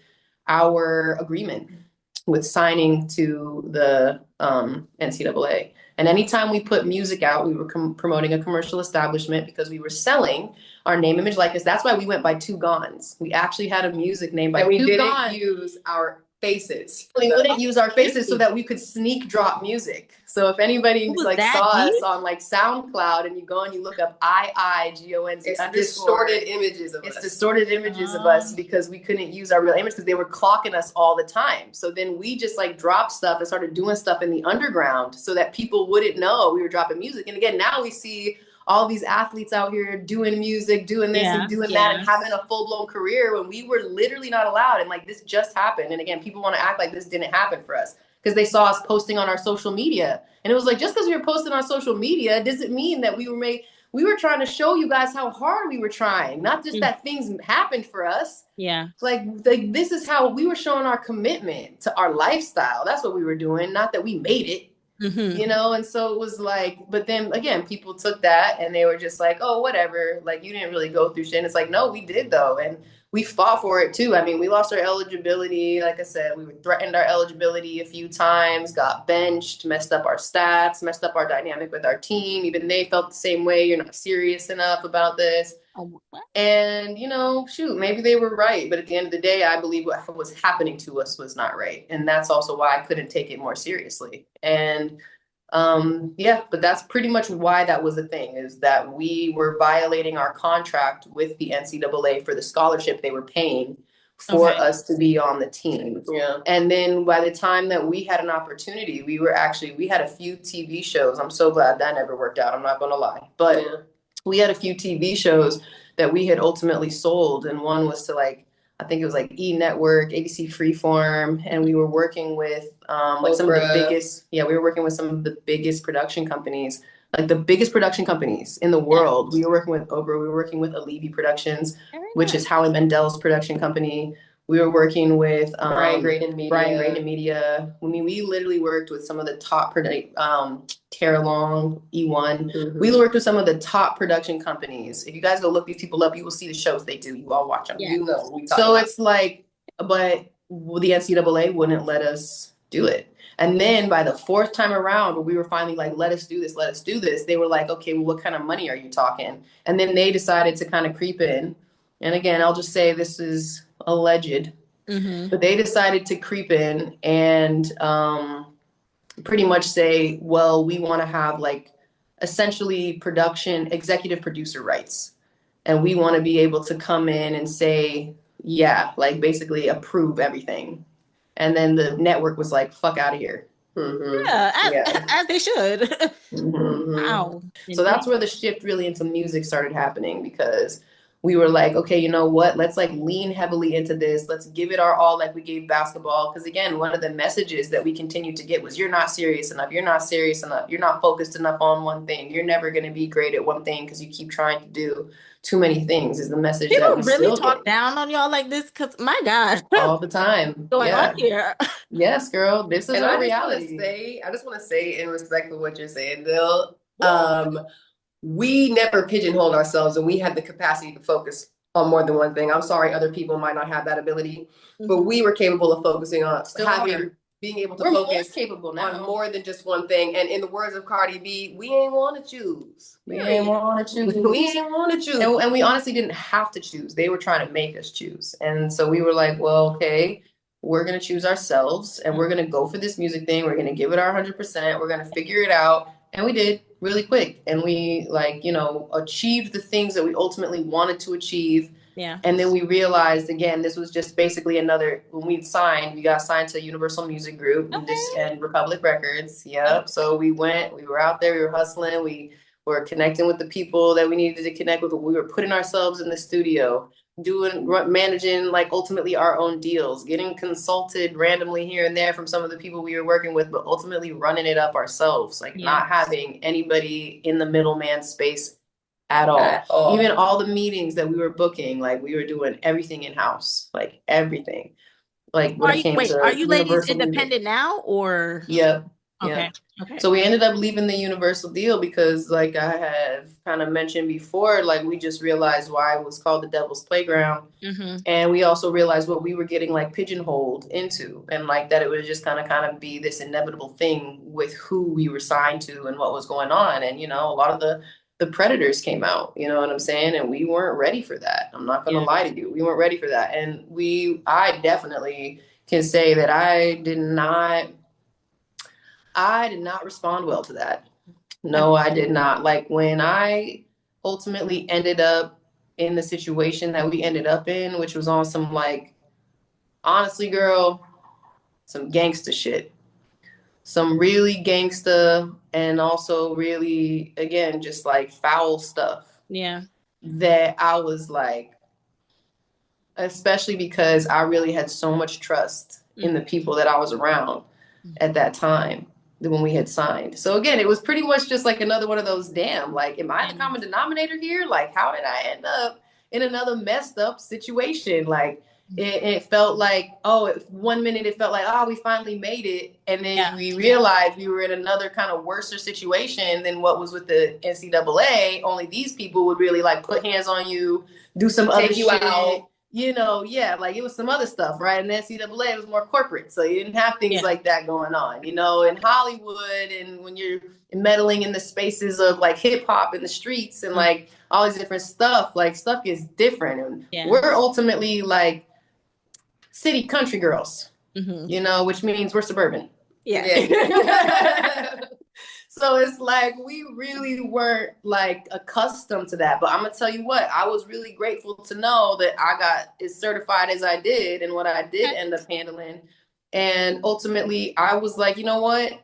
our agreement with signing to the NCAA. And anytime we put music out, we were promoting a commercial establishment because we were selling our name, image, likeness. That's why we went by Two Gons. We actually had a music name by And we Two didn't Gons. use our faces. We wouldn't use our faces so that we could sneak drop music. So if anybody It was like that saw us deep? on like SoundCloud and you go and you look up IIGONZ It's underscore, distorted images of it's us. distorted images of us because we couldn't use our real image because they were clocking us all the time. So then we just like dropped stuff and started doing stuff in the underground so that people wouldn't know we were dropping music. And again, now we see all these athletes out here doing music, doing this Yeah, and doing that yeah. and having a full-blown career when we were literally not allowed. And like this just happened. And again, people want to act like this didn't happen for us because they saw us posting on our social media. And it was like, just because we were posting on social media doesn't mean that we were trying to show you guys how hard we were trying, not just Mm. that things happened for us. Yeah. Like this is how we were showing our commitment to our lifestyle. That's what we were doing, not that we made it. Mm-hmm. And so it was like, but then again, people took that and they were just like, oh, whatever, like you didn't really go through shit. And it's like, no, we did though. And we fought for it too. I mean, we lost our eligibility. Like I said, we threatened our eligibility a few times, got benched, messed up our stats, messed up our dynamic with our team. Even they felt the same way. You're not serious enough about this. Oh, what? And, shoot, maybe they were right. But at the end of the day, I believe what was happening to us was not right. And that's also why I couldn't take it more seriously. And yeah, but that's pretty much why that was a thing, is that we were violating our contract with the NCAA for the scholarship they were paying for Okay. us to be on the team. Yeah. And then by the time that we had an opportunity, we had a few TV shows. I'm so glad that never worked out. I'm not going to lie. But we had a few TV shows that we had ultimately sold. And one was to like, I think it was like E Network, ABC Freeform. And we were working with like some of the biggest, we were working with some of the biggest production companies, like the biggest production companies in the world. We were working with Oprah. We were working with Alibi Productions, which is Howie Mandel's production company. We were working with Brian Graydon Media. I mean, we literally worked with some of the top Tara Long, E1. Mm-hmm. We worked with some of the top production companies. If you guys go look these people up, you will see the shows they do. You all watch them. Yeah. You know, It's like, but the NCAA wouldn't let us do it. And then by the fourth time around, where we were finally like, let us do this, they were like, okay, well, what kind of money are you talking? And then they decided to kind of creep in. And again, I'll just say this is alleged, but they decided to creep in and pretty much say, well, we want to have like essentially production executive producer rights. And we want to be able to come in and say, yeah, like basically approve everything. And then the network was like, fuck out of here. As they should. Wow. So that's where the shift really into music started happening, because we were like, okay, you know what? Let's like lean heavily into this. Let's give it our all, like we gave basketball. Because again, one of the messages that we continued to get was, you're not serious enough. You're not serious enough. You're not focused enough on one thing. You're never going to be great at one thing because you keep trying to do too many things, is the message People that we really still talk get. down on y'all like this, because my God, all the time. going on here. Yes, girl. This is our reality. I just want to say, in respect for what you're saying, Bill, we never pigeonholed ourselves, and we had the capacity to focus on more than one thing. I'm sorry, other people might not have that ability, but we were capable of focusing on being able to focus capable now on more than just one thing. And in the words of Cardi B, we ain't want to choose. We ain't want to choose. We ain't want to choose. And we honestly didn't have to choose. They were trying to make us choose. And so we were like, well, okay, we're going to choose ourselves, and we're going to go for this music thing. We're going to give it our 100%. We're going to figure it out. And we did really quick. And we achieved the things that we ultimately wanted to achieve. Yeah. And then we realized, again, this was just basically when we got signed to Universal Music Group and Republic Records. Yep. So we were out there, we were hustling, we were connecting with the people that we needed to connect with. We were putting ourselves in the studio, managing like ultimately our own deals, getting consulted randomly here and there from some of the people we were working with, but ultimately running it up ourselves, like not having anybody in the middleman space at all. Even all the meetings that we were booking, like we were doing everything in-house, like everything. Like when are you ladies independent now, or? Yep. Okay. So we ended up leaving the Universal deal because, like I have kind of mentioned before, like we just realized why it was called the Devil's Playground. And we also realized what we were getting like pigeonholed into, and like that it would just kind of be this inevitable thing with who we were signed to and what was going on. And, a lot of the predators came out, you know what I'm saying? And we weren't ready for that. I'm not going to lie to you. We weren't ready for that. And I definitely can say that I did not respond well to that. No, I did not. Like when I ultimately ended up in the situation that we ended up in, which was on some like, honestly, girl, some gangster shit. Some really gangsta and also really, again, just like foul stuff. Yeah. That I was like, especially because I really had so much trust in the people that I was around at that time when we had signed. So again, it was pretty much just like another one of those, damn, like, am I the common denominator here? Like, how did I end up in another messed up situation? Like, it felt like, 1 minute it felt like, we finally made it. And then we realized we were in another kind of worser situation than what was with the NCAA. Only these people would really like put hands on you, do some other shit. Out. Like it was some other stuff, right? And the NCAA was more corporate. So you didn't have things like that going on, in Hollywood, and when you're meddling in the spaces of like hip hop in the streets and like all these different stuff, like stuff is different. And we're ultimately like city country girls, which means we're suburban. Yeah. So it's like we really weren't like accustomed to that. But I'm gonna tell you what, I was really grateful to know that I got as certified as I did and what I did end up handling. And ultimately I was like, you know what?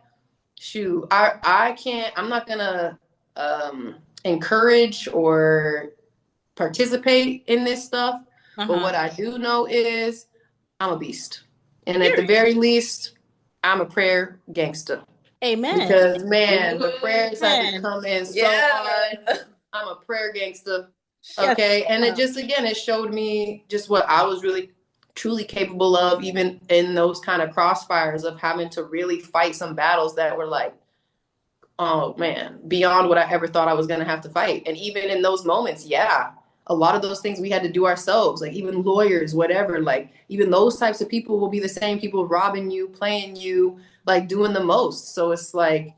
Shoot, I can't, I'm not gonna encourage or participate in this stuff. But Uh-huh. what I do know is I'm a beast. And at the Period. very least, I'm a prayer gangster. Amen. Because man, the prayers have been Amen. coming so Yeah. hard. I'm a prayer gangster. Yes. Okay. And it just again it showed me just what I was really truly capable of, even in those kind of crossfires of having to really fight some battles that were like, oh man, beyond what I ever thought I was gonna have to fight. And even in those moments, yeah, a lot of those things we had to do ourselves, like even lawyers, whatever, like even those types of people will be the same people robbing you, playing you, like doing the most. So it's like,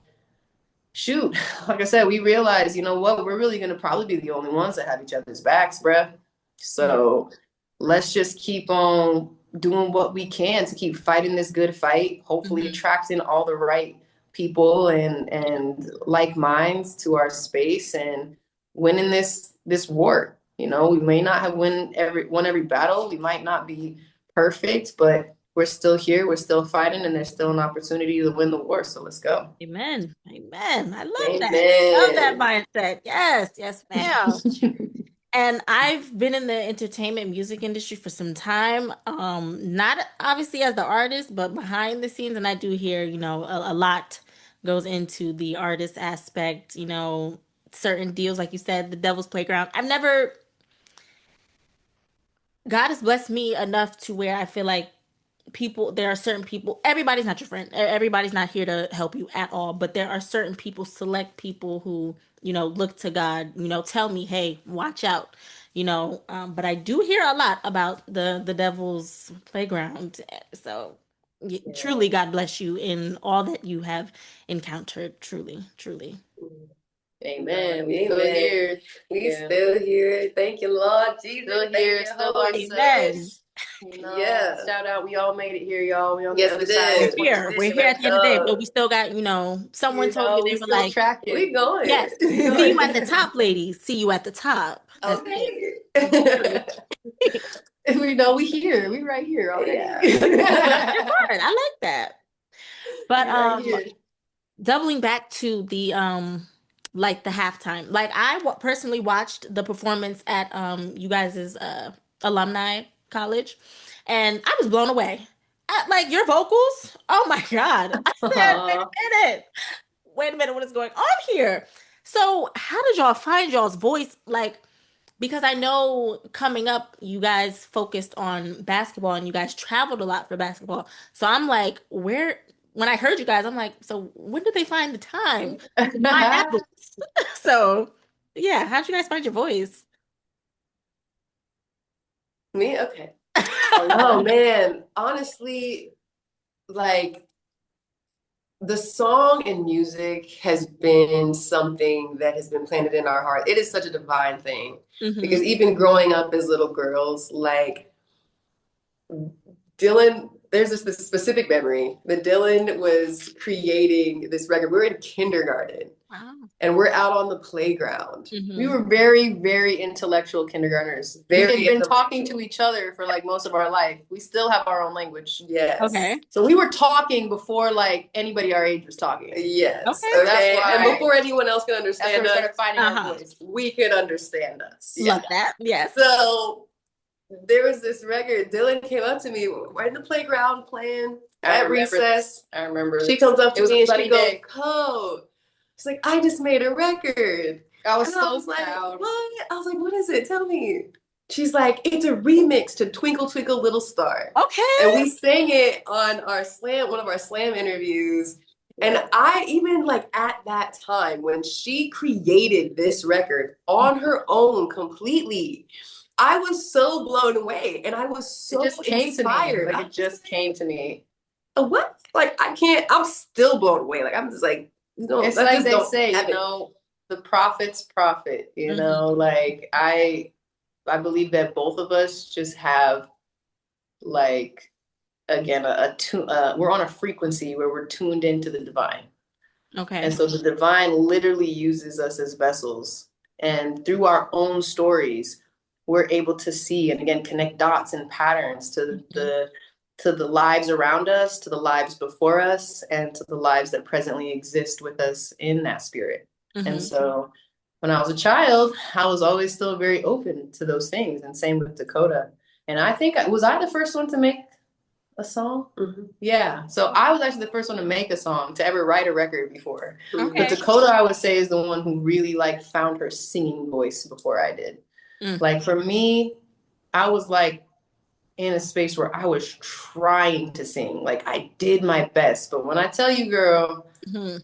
shoot, like I said, we realized, you know what, we're really gonna probably be the only ones that have each other's backs, bruh. Yeah. So let's just keep on doing what we can to keep fighting this good fight, hopefully Mhm. attracting all the right people and like minds to our space and winning this war. You know, we may not have won every battle. We might not be perfect, but we're still here, we're still fighting, and there's still an opportunity to win the war. So let's go. Amen. Amen. I love that. Love that Amen. mindset. Yes. Yes, ma'am. And I've been in the entertainment music industry for some time. Not obviously as the artist, but behind the scenes. And I do hear, a lot goes into the artist aspect, certain deals, like you said, the devil's playground. God has blessed me enough to where I feel like there are certain people, everybody's not your friend. Everybody's not here to help you at all, but there are certain people, select people who, look to God, tell me, hey, watch out, but I do hear a lot about the devil's playground. So truly, God bless you in all that you have encountered. Truly, truly. Amen. We still Amen. here. We Yeah. still here. Thank you, Lord Jesus. Still Thank here, you, still Holy Amen. ourselves. Spirit. You know, Yeah. shout out. We all made it here, y'all. We on the Yes, other we side We're of did. here. We're 2020. here at Let's the end of the day, go. but we still got, someone You told me know, they we were still like, tracking. We going. yes, see you at the top, ladies. See you at the top. That's it. Okay. We know we here. We right here already. Yeah. That's your part. I like that. But We right here. doubling back to the like the halftime. Like personally watched the performance at you guys' alumni college, and I was blown away. Like your vocals. Oh my God. I said, minute. Wait a minute, what is going on here? So, how did y'all find y'all's voice? Like, because I know coming up, you guys focused on basketball and you guys traveled a lot for basketball. So I'm like, when I heard you guys, I'm like, so when did they find the time to find that voice? So, yeah, how'd you guys find your voice? Me? Okay. Oh man. Honestly, like the song and music has been something that has been planted in our heart. It is such a divine thing Hmm. because even growing up as little girls, like Dylan, there's this specific memory that Dylan was creating this record. We were in kindergarten Wow. and we're out on the playground. We Hmm. were very, very intellectual kindergartners. We Very had been talking intellectual. to each other for like most of our life. We still have our own language. Yes. Okay. So we were talking before like anybody our age was talking. Yes. Okay. So that's Okay. And why before anyone else can that's when understand we us, started finding our Uh-huh. voice. we can understand us. Love that. Yes. So there was this record. Dylan came up to me. We're in the playground playing at recess. I remember. She comes up It to was me a and sunny she goes, day. "Code." She's like, "I just made a record." I was And I so was like, proud. "What?" I was like, "What is it? Tell me." She's like, "It's a remix to Twinkle Twinkle Little Star." And Okay. we sang it on one of our slam interviews. And I even like at that time when she created this record on her own completely, I was so blown away and I was It so just came inspired. to me. Like it just came to me. What? Like I can't. I'm still blown away. Like I'm just like, no, It's that like just they don't say, happen. you know, the prophet's prophet, you Hmm. know, like I believe that both of us just have like again we're on a frequency where we're tuned into the divine. Okay. And so the divine literally uses us as vessels. And through our own stories, we're able to see and again connect dots and patterns Mm-hmm. to the lives around us, to the lives before us, and to the lives that presently exist with us in that spirit. And Mm-hmm. so when I was a child, I was always still very open to those things. And same with Dakota. And I think was I the first one to make a song? Mhm. Yeah. So I was actually the first one to make a song, to ever write a record before. But Okay. Dakota, I would say, is the one who really like found her singing voice before I did. Mm. Like for me, I was like in a space where I was trying to sing. Like I did my best. But when I tell you, girl, Mm-hmm.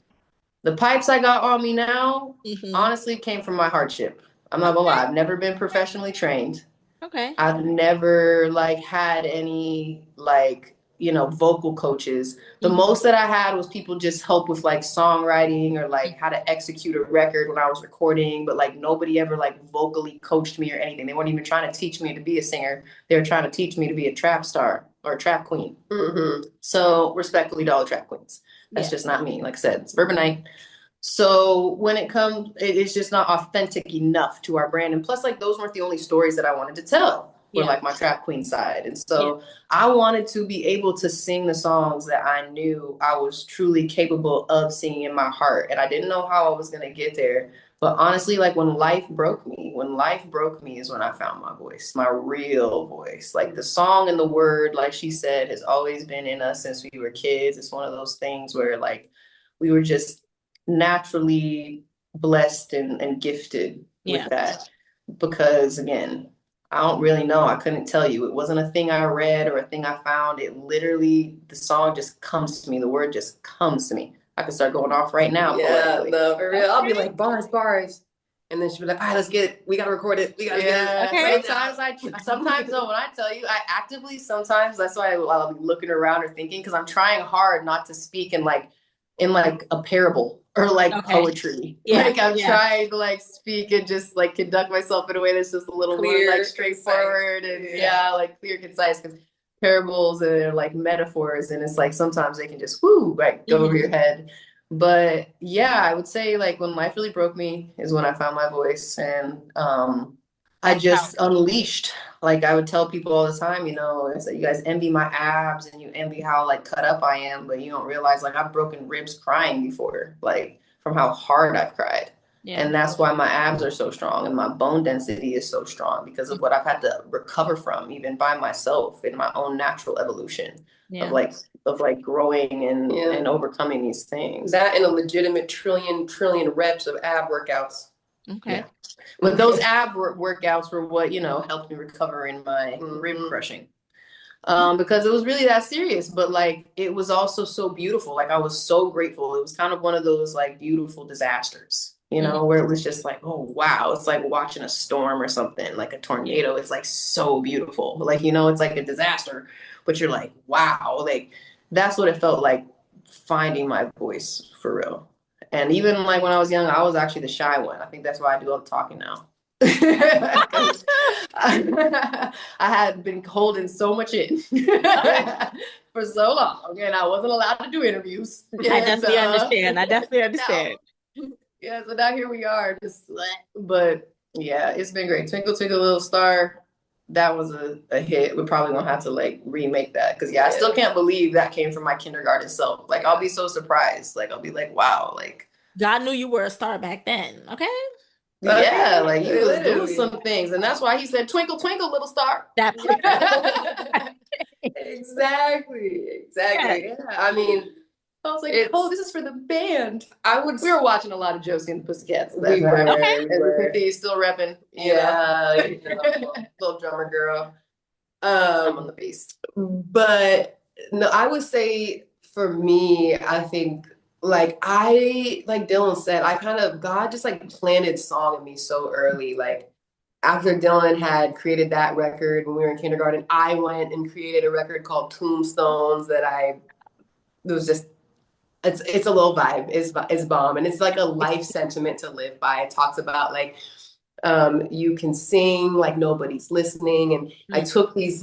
the pipes I got on me now, Mm-hmm. honestly, came from my hardship. I'm not gonna lie. I've never been professionally trained. Okay. I've never like had any like, you know, vocal coaches. The Mm-hmm. most that I had was people just help with like songwriting or like how to execute a record when I was recording, but like nobody ever like vocally coached me or anything. They weren't even trying to teach me to be a singer. They were trying to teach me to be a trap star or a trap queen. Mhm. So respectfully to all the trap queens. That's Yeah. just not me. Like I said, it's Urbanite. So when it comes, it's just not authentic enough to our brand. And plus, like those weren't the only stories that I wanted to tell. Were Yeah. like my trap queen side. And Yeah. so I wanted to be able to sing the songs that I knew I was truly capable of singing in my heart. And I didn't know how I was going to get there. But honestly, like when life broke me is when I found my voice, my real voice. Like the song and the word, like she said, has always been in us since we were kids. It's one of those things where like we were just naturally blessed and gifted with Yeah. that. Because again, I don't really know. I couldn't tell you. It wasn't a thing I read or a thing I found. It literally, the song just comes to me. The word just comes to me. I could start going off right now Yeah, poetically. no, for real. I'll be Okay. like, bars, bars. And then she'll be like, all right, let's get it. We gotta record it. We gotta get it. Yeah, Okay. sometimes though, when I tell you, I actively sometimes that's why I'll be looking around or thinking because I'm trying hard not to speak in like a parable or like Okay. poetry. Yeah. Like I'm Yeah. trying to like speak and just like conduct myself in a way that's just a little Clear, more like straightforward concise. and Yeah. yeah, like clear, concise. Because parables and like metaphors, and it's like sometimes they can just whoo like go over Mm-hmm. your head. But yeah, I would say like when life really broke me is when I found my voice and I That's just powerful. unleashed. Like I would tell people all the time, you know, it's like you guys envy my abs and you envy how like cut up I am, but you don't realize like I've broken ribs crying before, like from how hard I've cried. Yeah. And that's why my abs are so strong and my bone density is so strong because of what I've had to recover from, even by myself in my own natural evolution of Yeah. like growing Yeah. and overcoming these things. That and a legitimate trillion reps of ab workouts. Okay. Yeah. But those ab workouts were what, you know, helped me recover in my rib crushing. Because it was really that serious, but like it was also so beautiful. Like I was so grateful. It was kind of one of those like beautiful disasters, you Mm-hmm. know, where it was just like, oh wow, it's like watching a storm or something, like a tornado. It's like so beautiful. Like, you know, it's like a disaster, but you're like, wow, like that's what it felt like finding my voice for real. And even like when I was young, I was actually the shy one. I think that's why I do all the talking now. 'Cause I had been holding so much in for so long, and I wasn't allowed to do interviews. I definitely understand. I definitely understand. Yeah, so now here we are, just but yeah, it's been great. Twinkle Twinkle Little Star, that was a hit. We're probably gonna have to like remake that because yeah, I still can't believe that came from my kindergarten self. Like I'll be so surprised. Like I'll be like, wow, like God knew you were a star back then. Okay. yeah, like he was doing Literally. some things, and that's why he said, "Twinkle, twinkle, little star." That part. Exactly. Yeah. Yeah. I mean, I was like, it's, "Oh, this is for the band." I would. We were watching a lot of Josie and the Pussycats. We That were. time. Okay. We were. And still repping. Yeah. You know, little drummer girl. I'm on the bass. But no, I would say for me, I think like Dylan said, I kind of God just like planted song in me so early. Like after Dylan had created that record when we were in kindergarten, I went and created a record called Tombstones that it was just it's a little vibe. It's bomb. And it's like a life sentiment to live by. It talks about like you can sing like nobody's listening. And I took these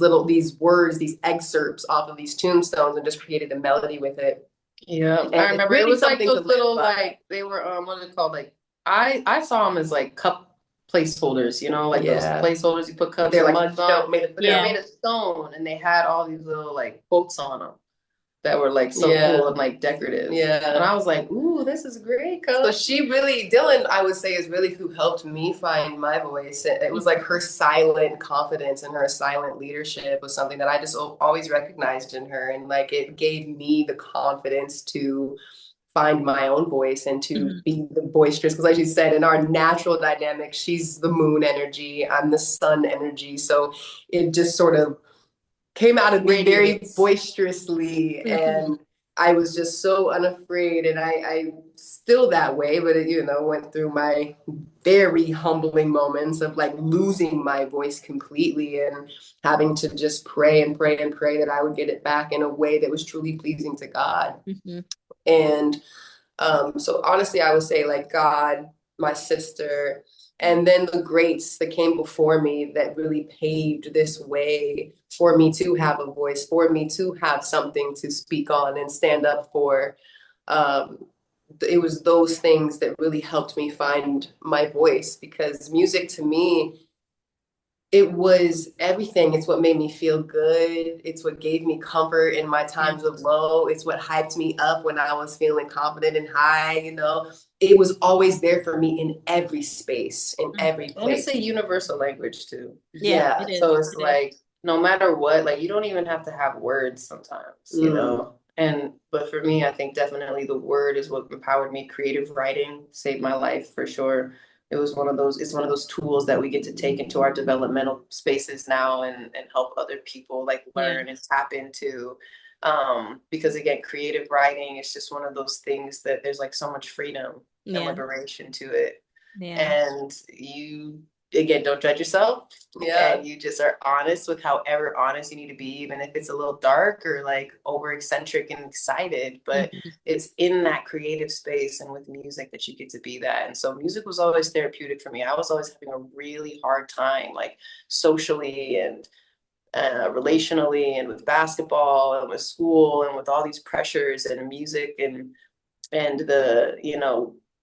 words, these excerpts off of these tombstones and just created a melody with it. Yeah, And I it's remember it really was like something to those live little by. like they were what are they called? Like I saw them as like cup placeholders, you know, like those Yeah. placeholders you put But cups they're or like mugs stone, on, made of but they're Yeah. made stone. of stone and they had all these little like quotes on them that were like so Yeah. cool and like decorative. And Yeah. I was like, ooh, this is great, So cup. she really, Dylan, I would say, is really who helped me find my voice. It was like her silent confidence and her silent leadership was something that I just always recognized in her. And like it gave me the confidence to find my own voice and to Mhm. be the boisterous. Because, like you said, in our natural dynamic, she's the moon energy, I'm the sun energy. So it just sort of came out of me very Radiates. boisterously, Mhm. and I was just so unafraid, and I still that way, but it, went through my very humbling moments of like losing my voice completely and having to just pray and pray and pray that I would get it back in a way that was truly pleasing to God. Mhm. And so honestly, I would say like God, my sister, and then the greats that came before me that really paved this way for me to have a voice, for me to have something to speak on and stand up for. Um, it was those things that really helped me find my voice because music to me it was everything. It's what made me feel good. It's what gave me comfort in my Yeah. times of low. It's what hyped me up when I was feeling confident and high. It was always there for me in every space, in Mhm. every And it's place. a universal language too. Yeah, it Yeah. is. So it's It is. like no matter what, like you don't even have to have words sometimes, you Mm. know. And but for me, I think definitely the word is what empowered me. Creative writing saved my life for sure. It's one of those tools that we get to take into our developmental spaces now and help other people like Yeah. learn and tap into. Because again, creative writing is just one of those things that there's like so much freedom and Yeah. liberation to it. Yeah. And you again don't judge yourself Yeah. and you just are honest with however honest you need to be, even if it's a little dark or like over eccentric and excited, but Mhm. it's in that creative space and with music that you get to be that. And so music was always therapeutic for me. I was always having a really hard time like socially and relationally and with basketball and with school and with all these pressures and music and the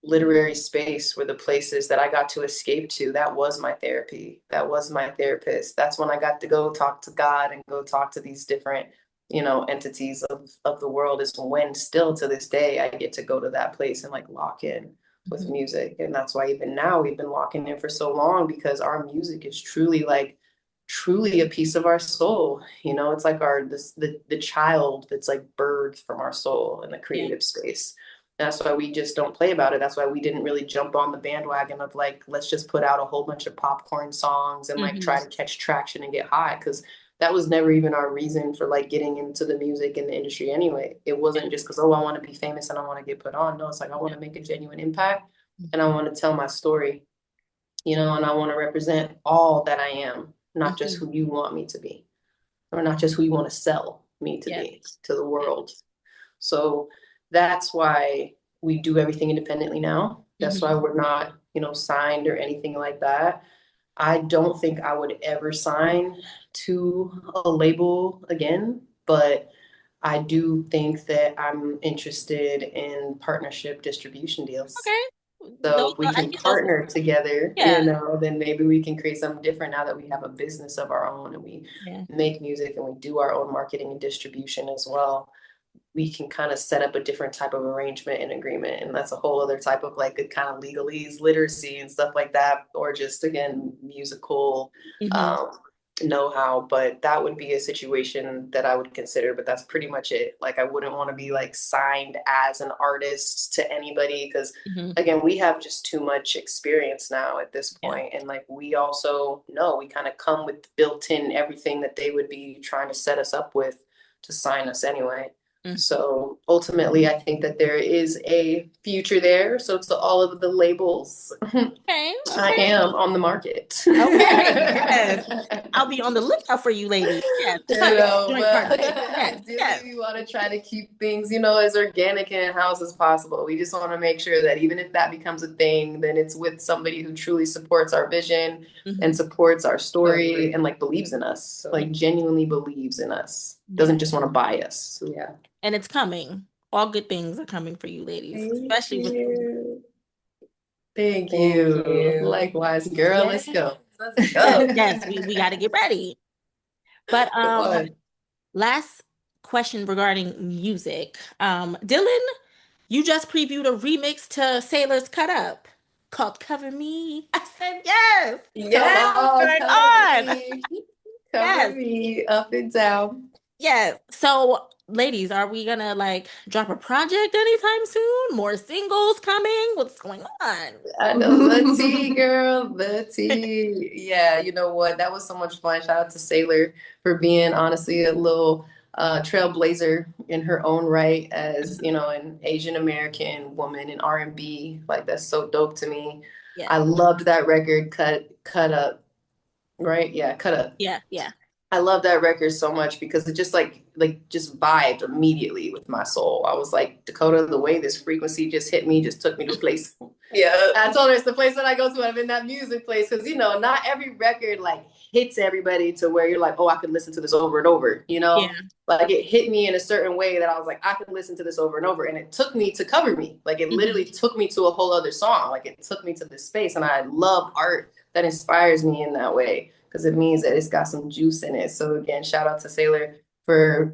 literary space were the places that I got to escape to. That was my therapy. That was my therapist. That's when I got to go talk to God and go talk to these different entities of the world. Is when still to this day I get to go to that place and like lock in with Mhm. music. And that's why even now we've been locking in for so long, because our music is truly a piece of our soul. It's like the child that's like birthed from our soul in the Yeah. creative space. That's why we just don't play about it. That's why we didn't really jump on the bandwagon of like, let's just put out a whole bunch of popcorn songs and like Mhm. try to catch traction and get high. Because that was never even our reason for like getting into the music and the industry anyway. It wasn't just because, oh, I want to be famous and I want to get put on. No, it's like, I want to make a genuine impact and I want to tell my story, and I want to represent all that I am, not just Mhm. who you want me to be, or not just who you want to sell me to Yeah. be to the world. So that's why we do everything independently now. That's why Mhm. we're not, signed or anything like that. I don't think I would ever sign to a label again, but I do think that I'm interested in partnership distribution deals. Okay. So Those if we are, I can think those, partner together, yeah. then maybe we can create something different now that we have a business of our own and we Yeah. make music and we do our own marketing and distribution as well. We can kind of set up a different type of arrangement and agreement. And that's a whole other type of like a kind of legalese, literacy and stuff like that, or just again, musical Mhm. um, know-how. But that would be a situation that I would consider, but that's pretty much it. Like I wouldn't want to be like signed as an artist to anybody because Mhm. again, we have just too much experience now at this Yeah. point. And like we also know we kind of come with built-in everything that they would be trying to set us up with to sign us anyway. Mhm. So ultimately, I think that there is a future there. So to all of the labels, Okay. I Okay. am on the market. Okay. Yes. I'll be on the lookout for you, ladies. Yes. Joint But partnership. Yes. ideally, Yes. we want to try to keep things, as organic and in-house as possible. We just want to make sure that even if that becomes a thing, then it's with somebody who truly supports our vision and Mhm. supports our story Totally. and like believes in us, Mhm. like genuinely believes in us, Yeah. doesn't just want to buy us. So yeah. And it's coming. all good things are coming for you, ladies, Thank especially with you. Thank Thank you. you. Likewise, girl. yeah. Let's go. Let's go. Yes, we got to get ready. But Come on. last question regarding music. Dylan, you just previewed a remix to Sailor's Cut Up called Cover Me. I said yes. Come Yes. on, Turn cover on. me. Cover Yes. me up and down. Yes. So, ladies, are we gonna like drop a project anytime soon? More singles coming? What's going on? I know the tea, girl, the tea. Yeah, you know what? That was so much fun. Shout out to Sailor for being honestly a little trailblazer in her own right as, you know, an Asian American woman in R&B. Like that's so dope to me. Yeah. I loved that record, cut up, right? Yeah, cut up. Yeah. Yeah. I love that record so much because it just just vibed immediately with my soul. I was like, Dakota, the way this frequency just hit me, just took me to a place. Yeah. I told her it's the place that I go to when I'm in that music place because you know, not every record like hits everybody to where you're like, oh, I could listen to this over and over, you know? Yeah. Like it hit me in a certain way that I was like, I could listen to this over and over. And it took me to Cover Me. Like it literally took me to a whole other song. Like it took me to this space. And I love art that inspires me in that way because it means that it's got some juice in it. So again, shout out to Sailor for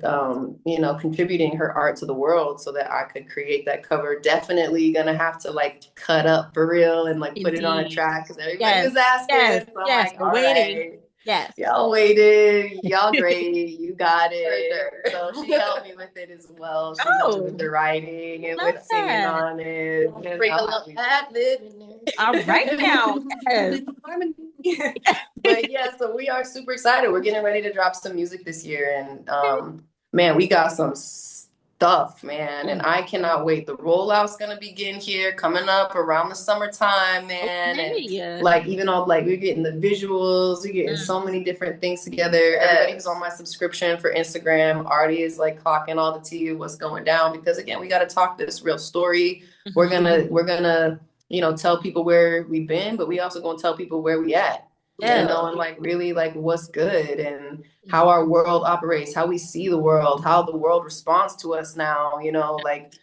you know, contributing her art to the world so that I could create that cover. Definitely gonna have to like cut up for real and like put it on a Indeed. track because everybody Yes. was asking. Yes. So I'm Yes. like, We're all waiting. right. Yes. Y'all waited, y'all great, you got it. For sure. So she helped me with it as well. She helped me Oh, with the writing and love with singing that. on it. And Bring a I'm little happy. ad lib in All right now. there. Yes. Harmony. But yeah, so we are super excited. We're getting ready to drop some music this year, and man, we got some stuff, man, and I cannot wait. The rollout's gonna begin here, coming up around the summertime, man, and Okay. like even all like we're getting the visuals, we're getting so many different things together. Everybody who's on my subscription for Instagram already is like clocking all the tea of what's going down because again, we got to talk this real story. We're gonna you know, tell people where we've been, but we also gonna tell people where we at. Yeah. You know, and like really like what's good and how our world operates, how we see the world, how the world responds to us now, you know, like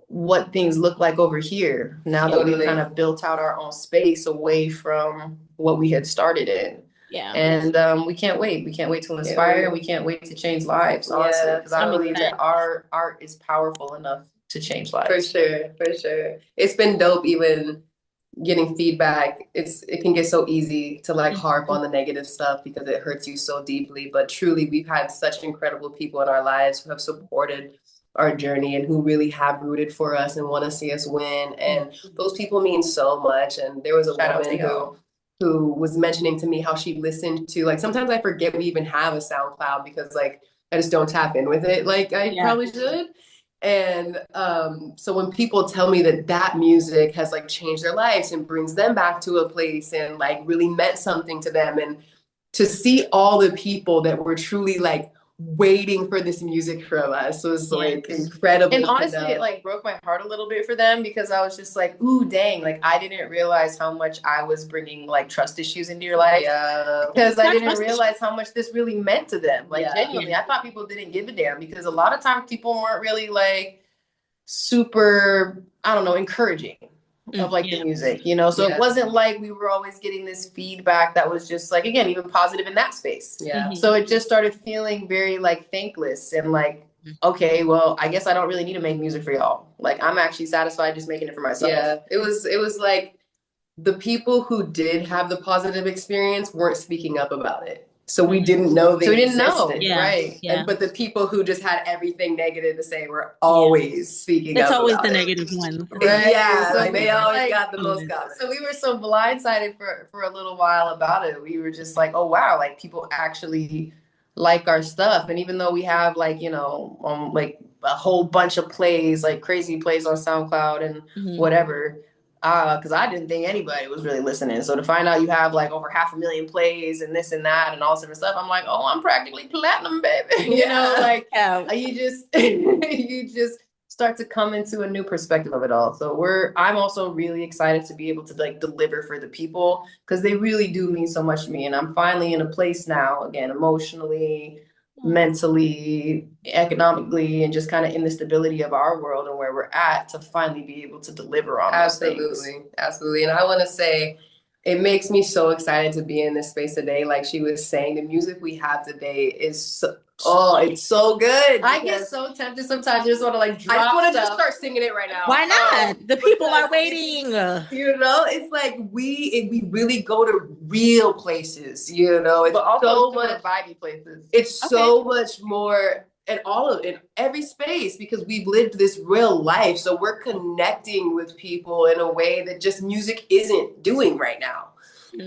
what things look like over here now that we've kind of built out our own space away from what we had started in. Yeah. And we can't wait. We can't wait to inspire. We can't wait to change lives, honestly, because I I'm believe excited. that our art is powerful enough to change lives. For sure, for sure. It's been dope even getting feedback. It can get so easy to like harp on the negative stuff because it hurts you so deeply. But truly, we've had such incredible people in our lives who have supported our journey and who really have rooted for us and want to see us win. And those people mean so much. And there was a woman who was mentioning to me how she listened to like sometimes I forget we even have a SoundCloud because like I just don't tap in with it like I probably should. And so when people tell me that that music has like changed their lives and brings them back to a place and like really meant something to them, and to see all the people that were truly like waiting for this music from us was like incredible. And honestly, it like broke my heart a little bit for them because I was just like, ooh, dang, like I didn't realize how much I was bringing like trust issues into your life. Yeah. Because I didn't realize how much this really meant to them. Like genuinely, I thought people didn't give a damn because a lot of times people weren't really like super, I don't know, encouraging of like the music, you know? So it wasn't like we were always getting this feedback that was just like, again, even positive in that space. Yeah. So it just started feeling very like thankless and like, okay, well, I guess I don't really need to make music for y'all. Like I'm actually satisfied just making it for myself. Yeah. It was like the people who did have the positive experience weren't speaking up about it. So we didn't know they existed, right? Yeah. But the people who just had everything negative to say were always speaking up. It's always about the it. negative ones. Right? Yeah, so like they always got the most comments. So we were so blindsided for a little while about it. We were just like, oh wow, like people actually like our stuff. And even though we have like, you know, like a whole bunch of plays, like crazy plays on SoundCloud and whatever, because I didn't think anybody was really listening. So to find out you have like over 500,000 plays and this and that and all this stuff, I'm like, oh, I'm practically platinum, baby. You know, like you just you just start to come into a new perspective of it all. So I'm also really excited to be able to like deliver for the people because they really do mean so much to me. And I'm finally in a place now, again, emotionally, mentally, economically, and just kind of in the stability of our world and where we're at to finally be able to deliver on those things. Absolutely. And I want to say, it makes me so excited to be in this space today. Like she was saying, the music we have today is it's so good. I get so tempted sometimes. I just want to like drop I just want to stuff. just start singing it right now. Why not? The people are waiting. You know, it's like we really go to real places. You know, it's but also so much vibey places. It's so much more in every space because we've lived this real life. So we're connecting with people in a way that just music isn't doing right now.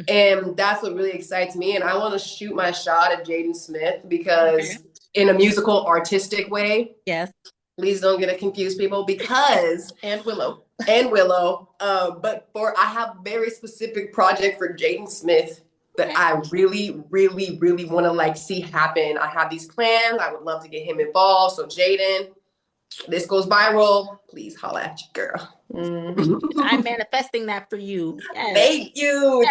And that's what really excites me. And I want to shoot my shot at Jaden Smith because in a musical, artistic way. Yes. Please don't get it confused, people, because and Willow. But I have a very specific project for Jaden Smith that I really, really, really want to like see happen. I have these plans. I would love to get him involved. So Jaden, this goes viral. Please holla at your girl. I'm manifesting that for you. Yes. Thank you.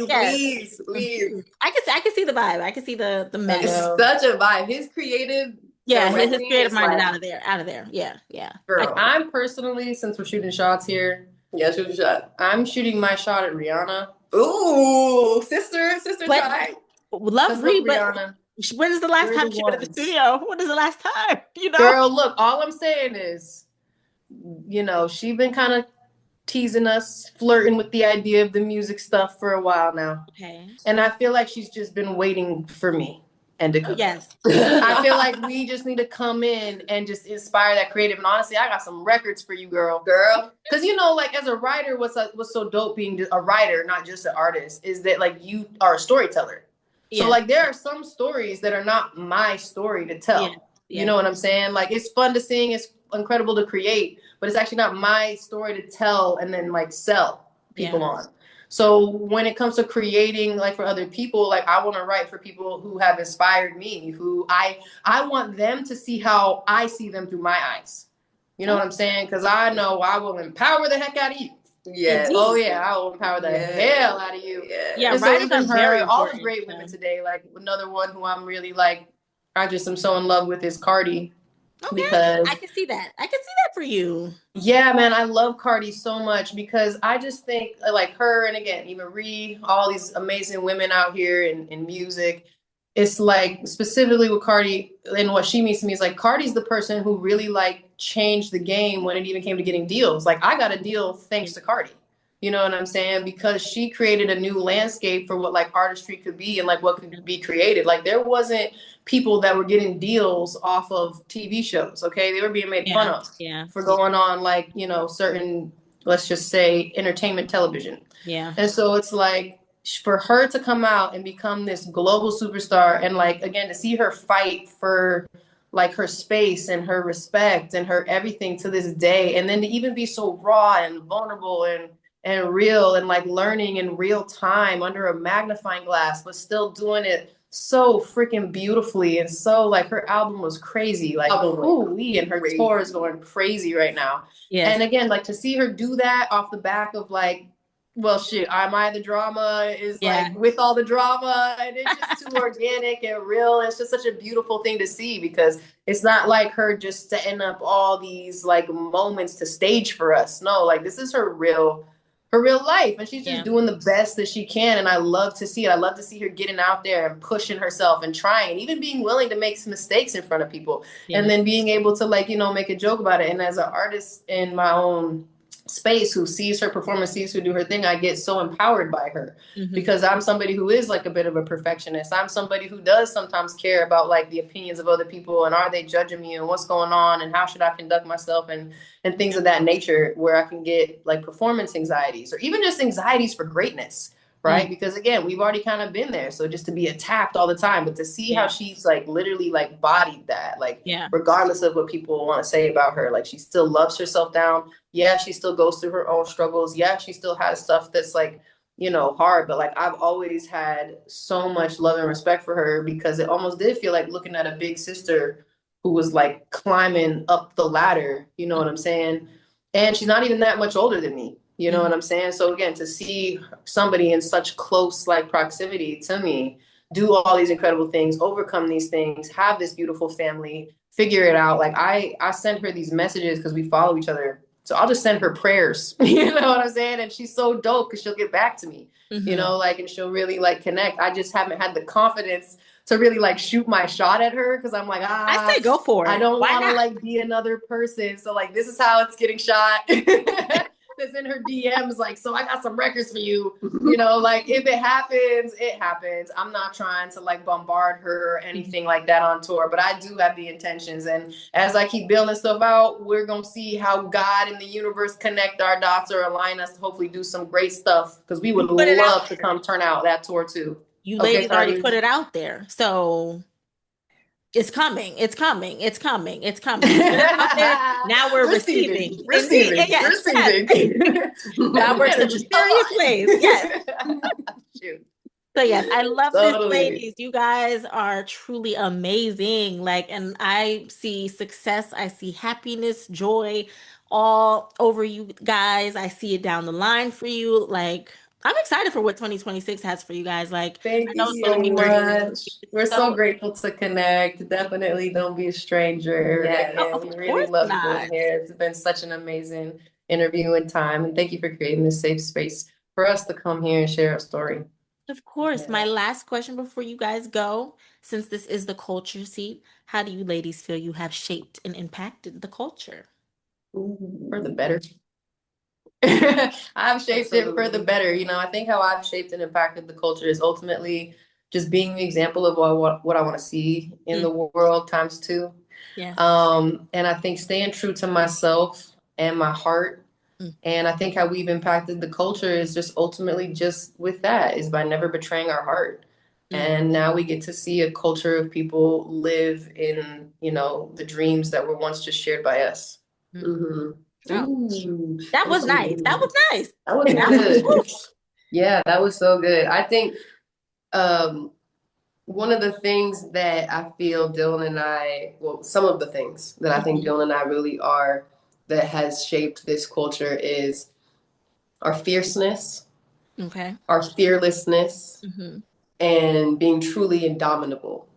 Yes. Please. I can see the vibe. I can see the mess. It's such a vibe. His creative. Yeah, his creative mind is out of there. Yeah. Girl, I'm personally, since we're shooting shots here. Yeah, shoot a shot. I'm shooting my shot at Rihanna. Ooh, sister try. Love Rihanna. When is the last time she went to the studio? When is the last time? You know? Girl, look, all I'm saying is, you know, she's been kind of teasing us, flirting with the idea of the music stuff for a while now. Okay. And I feel like she's just been waiting for me and to come. Yes. I feel like we just need to come in and just inspire that creative. And honestly, I got some records for you, girl. Because, you know, like as a writer, what's so dope being a writer, not just an artist, is that like you are a storyteller. Yeah. So like there are some stories that are not my story to tell. Yeah. You know what I'm saying? Like it's fun to sing, it's incredible to create, but it's actually not my story to tell and then like sell people on. So when it comes to creating like for other people, like I want to write for people who have inspired me, who I want them to see how I see them through my eyes. You know what I'm saying? Because I know I will empower the heck out of you. Yes. Oh yeah, I will empower the hell out of you. Yeah, and so even her, all the great women today, like another one who I'm really like, I just am so in love with is Cardi. Okay, because I can see that. I can see that for you. Yeah, man, I love Cardi so much because I just think like her, and again, even Ree, all these amazing women out here in music. It's like specifically with Cardi and what she means to me is like Cardi's the person who really like changed the game when it even came to getting deals. Like I got a deal thanks to Cardi. You know what I'm saying? Because she created a new landscape for what like artistry could be and like what could be created. Like there wasn't people that were getting deals off of TV shows. Okay. They were being made fun of for going on like, you know, certain, let's just say entertainment television. Yeah. And so it's like, for her to come out and become this global superstar and like again to see her fight for like her space and her respect and her everything to this day, and then to even be so raw and vulnerable and real and like learning in real time under a magnifying glass but still doing it so freaking beautifully. And so like her album was crazy, like and her tour is going crazy right now. And again, like to see her do that off the back of like, well, shit, Am I the Drama is like with all the drama, and it's just too organic and real. It's just such a beautiful thing to see because it's not like her just setting up all these like moments to stage for us. No, like this is her real life, and she's just doing the best that she can. And I love to see it. I love to see her getting out there and pushing herself and trying, and even being willing to make some mistakes in front of people, and then being able to like, you know, make a joke about it. And as an artist in my own space who sees her performance, sees her do her thing, I get so empowered by her because I'm somebody who is like a bit of a perfectionist. I'm somebody who does sometimes care about like the opinions of other people and are they judging me and what's going on and how should I conduct myself and things of that nature, where I can get like performance anxieties or even just anxieties for greatness. Right. Because again, we've already kind of been there. So just to be attacked all the time, but to see how she's like literally like bodied that, like regardless of what people want to say about her, like she still loves herself down. Yeah, she still goes through her own struggles. Yeah, she still has stuff that's like, you know, hard. But like I've always had so much love and respect for her because it almost did feel like looking at a big sister who was like climbing up the ladder. You know what I'm saying? And she's not even that much older than me. You know what I'm saying? So again, to see somebody in such close like proximity to me do all these incredible things, overcome these things, have this beautiful family, figure it out. Like I send her these messages because we follow each other. So I'll just send her prayers. You know what I'm saying? And she's so dope because she'll get back to me. You know, like, and she'll really like connect. I just haven't had the confidence to really like shoot my shot at her because I'm like, I say go for it. I don't Why want to not? like be another person. So like this is how it's getting shot. That's in her DMs, like, so I got some records for you. You know, like if it happens, it happens. I'm not trying to like bombard her or anything like that on tour, but I do have the intentions. And as I keep building stuff out, we're gonna see how God and the universe connect our dots or align us to hopefully do some great stuff. Because we would love to come turn out that tour too. You ladies already put it out there, so it's coming. It's coming. It's coming. It's coming. Out there. Now we're receiving. Receiving. Yes, now we're in mysterious ways. Yes. Shoot. So yes, I love this, ladies. You guys are truly amazing. Like, and I see success, I see happiness, joy all over you guys. I see it down the line for you. Like, I'm excited for what 2026 has for you guys. Like, thank I know you it's so gonna be very much. We're so grateful to connect. Definitely don't be a stranger. Yeah, And we really love being here. It's been such an amazing interview and time. And thank you for creating this safe space for us to come here and share our story. Of course. My last question before you guys go, since this is the culture seat, how do you ladies feel you have shaped and impacted the culture? Ooh, for the better. I've shaped it for the better. You know, I think how I've shaped and impacted the culture is ultimately just being the example of what I want to see in the world times two. Yeah. And I think staying true to myself and my heart. And I think how we've impacted the culture is just ultimately just with that, is by never betraying our heart. And now we get to see a culture of people live in, you know, the dreams that were once just shared by us. Mm-hmm. Oh, that was nice. That was nice. That was good. Yeah, that was so good. I think one of the things that I feel Dylan and I, well, some of the things that I think Dylan and I really are that has shaped this culture is our fierceness, our fearlessness, and being truly indomitable.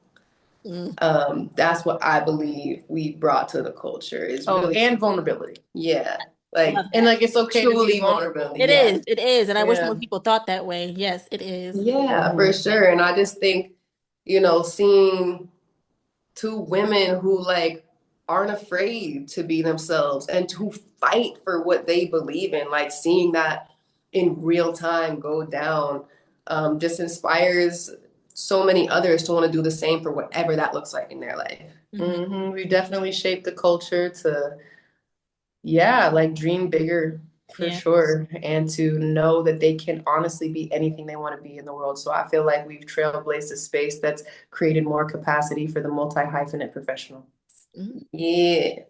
That's what I believe we brought to the culture is really, and vulnerability. Yeah. Like, and like it's okay truly to be vulnerable. It is. And I wish more people thought that way. Yes, it is. Yeah, for sure. And I just think, you know, seeing two women who like aren't afraid to be themselves and to fight for what they believe in, like seeing that in real time go down, just inspires so many others to want to do the same for whatever that looks like in their life. We definitely shaped the culture to, like dream bigger for sure, and to know that they can honestly be anything they want to be in the world. So I feel like we've trailblazed a space that's created more capacity for the multi-hyphenate professional. Yeah.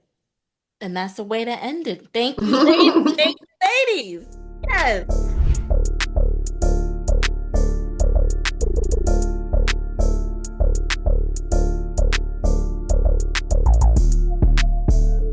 And that's the way to end it. Thank you, ladies. Thank you, ladies. Yes.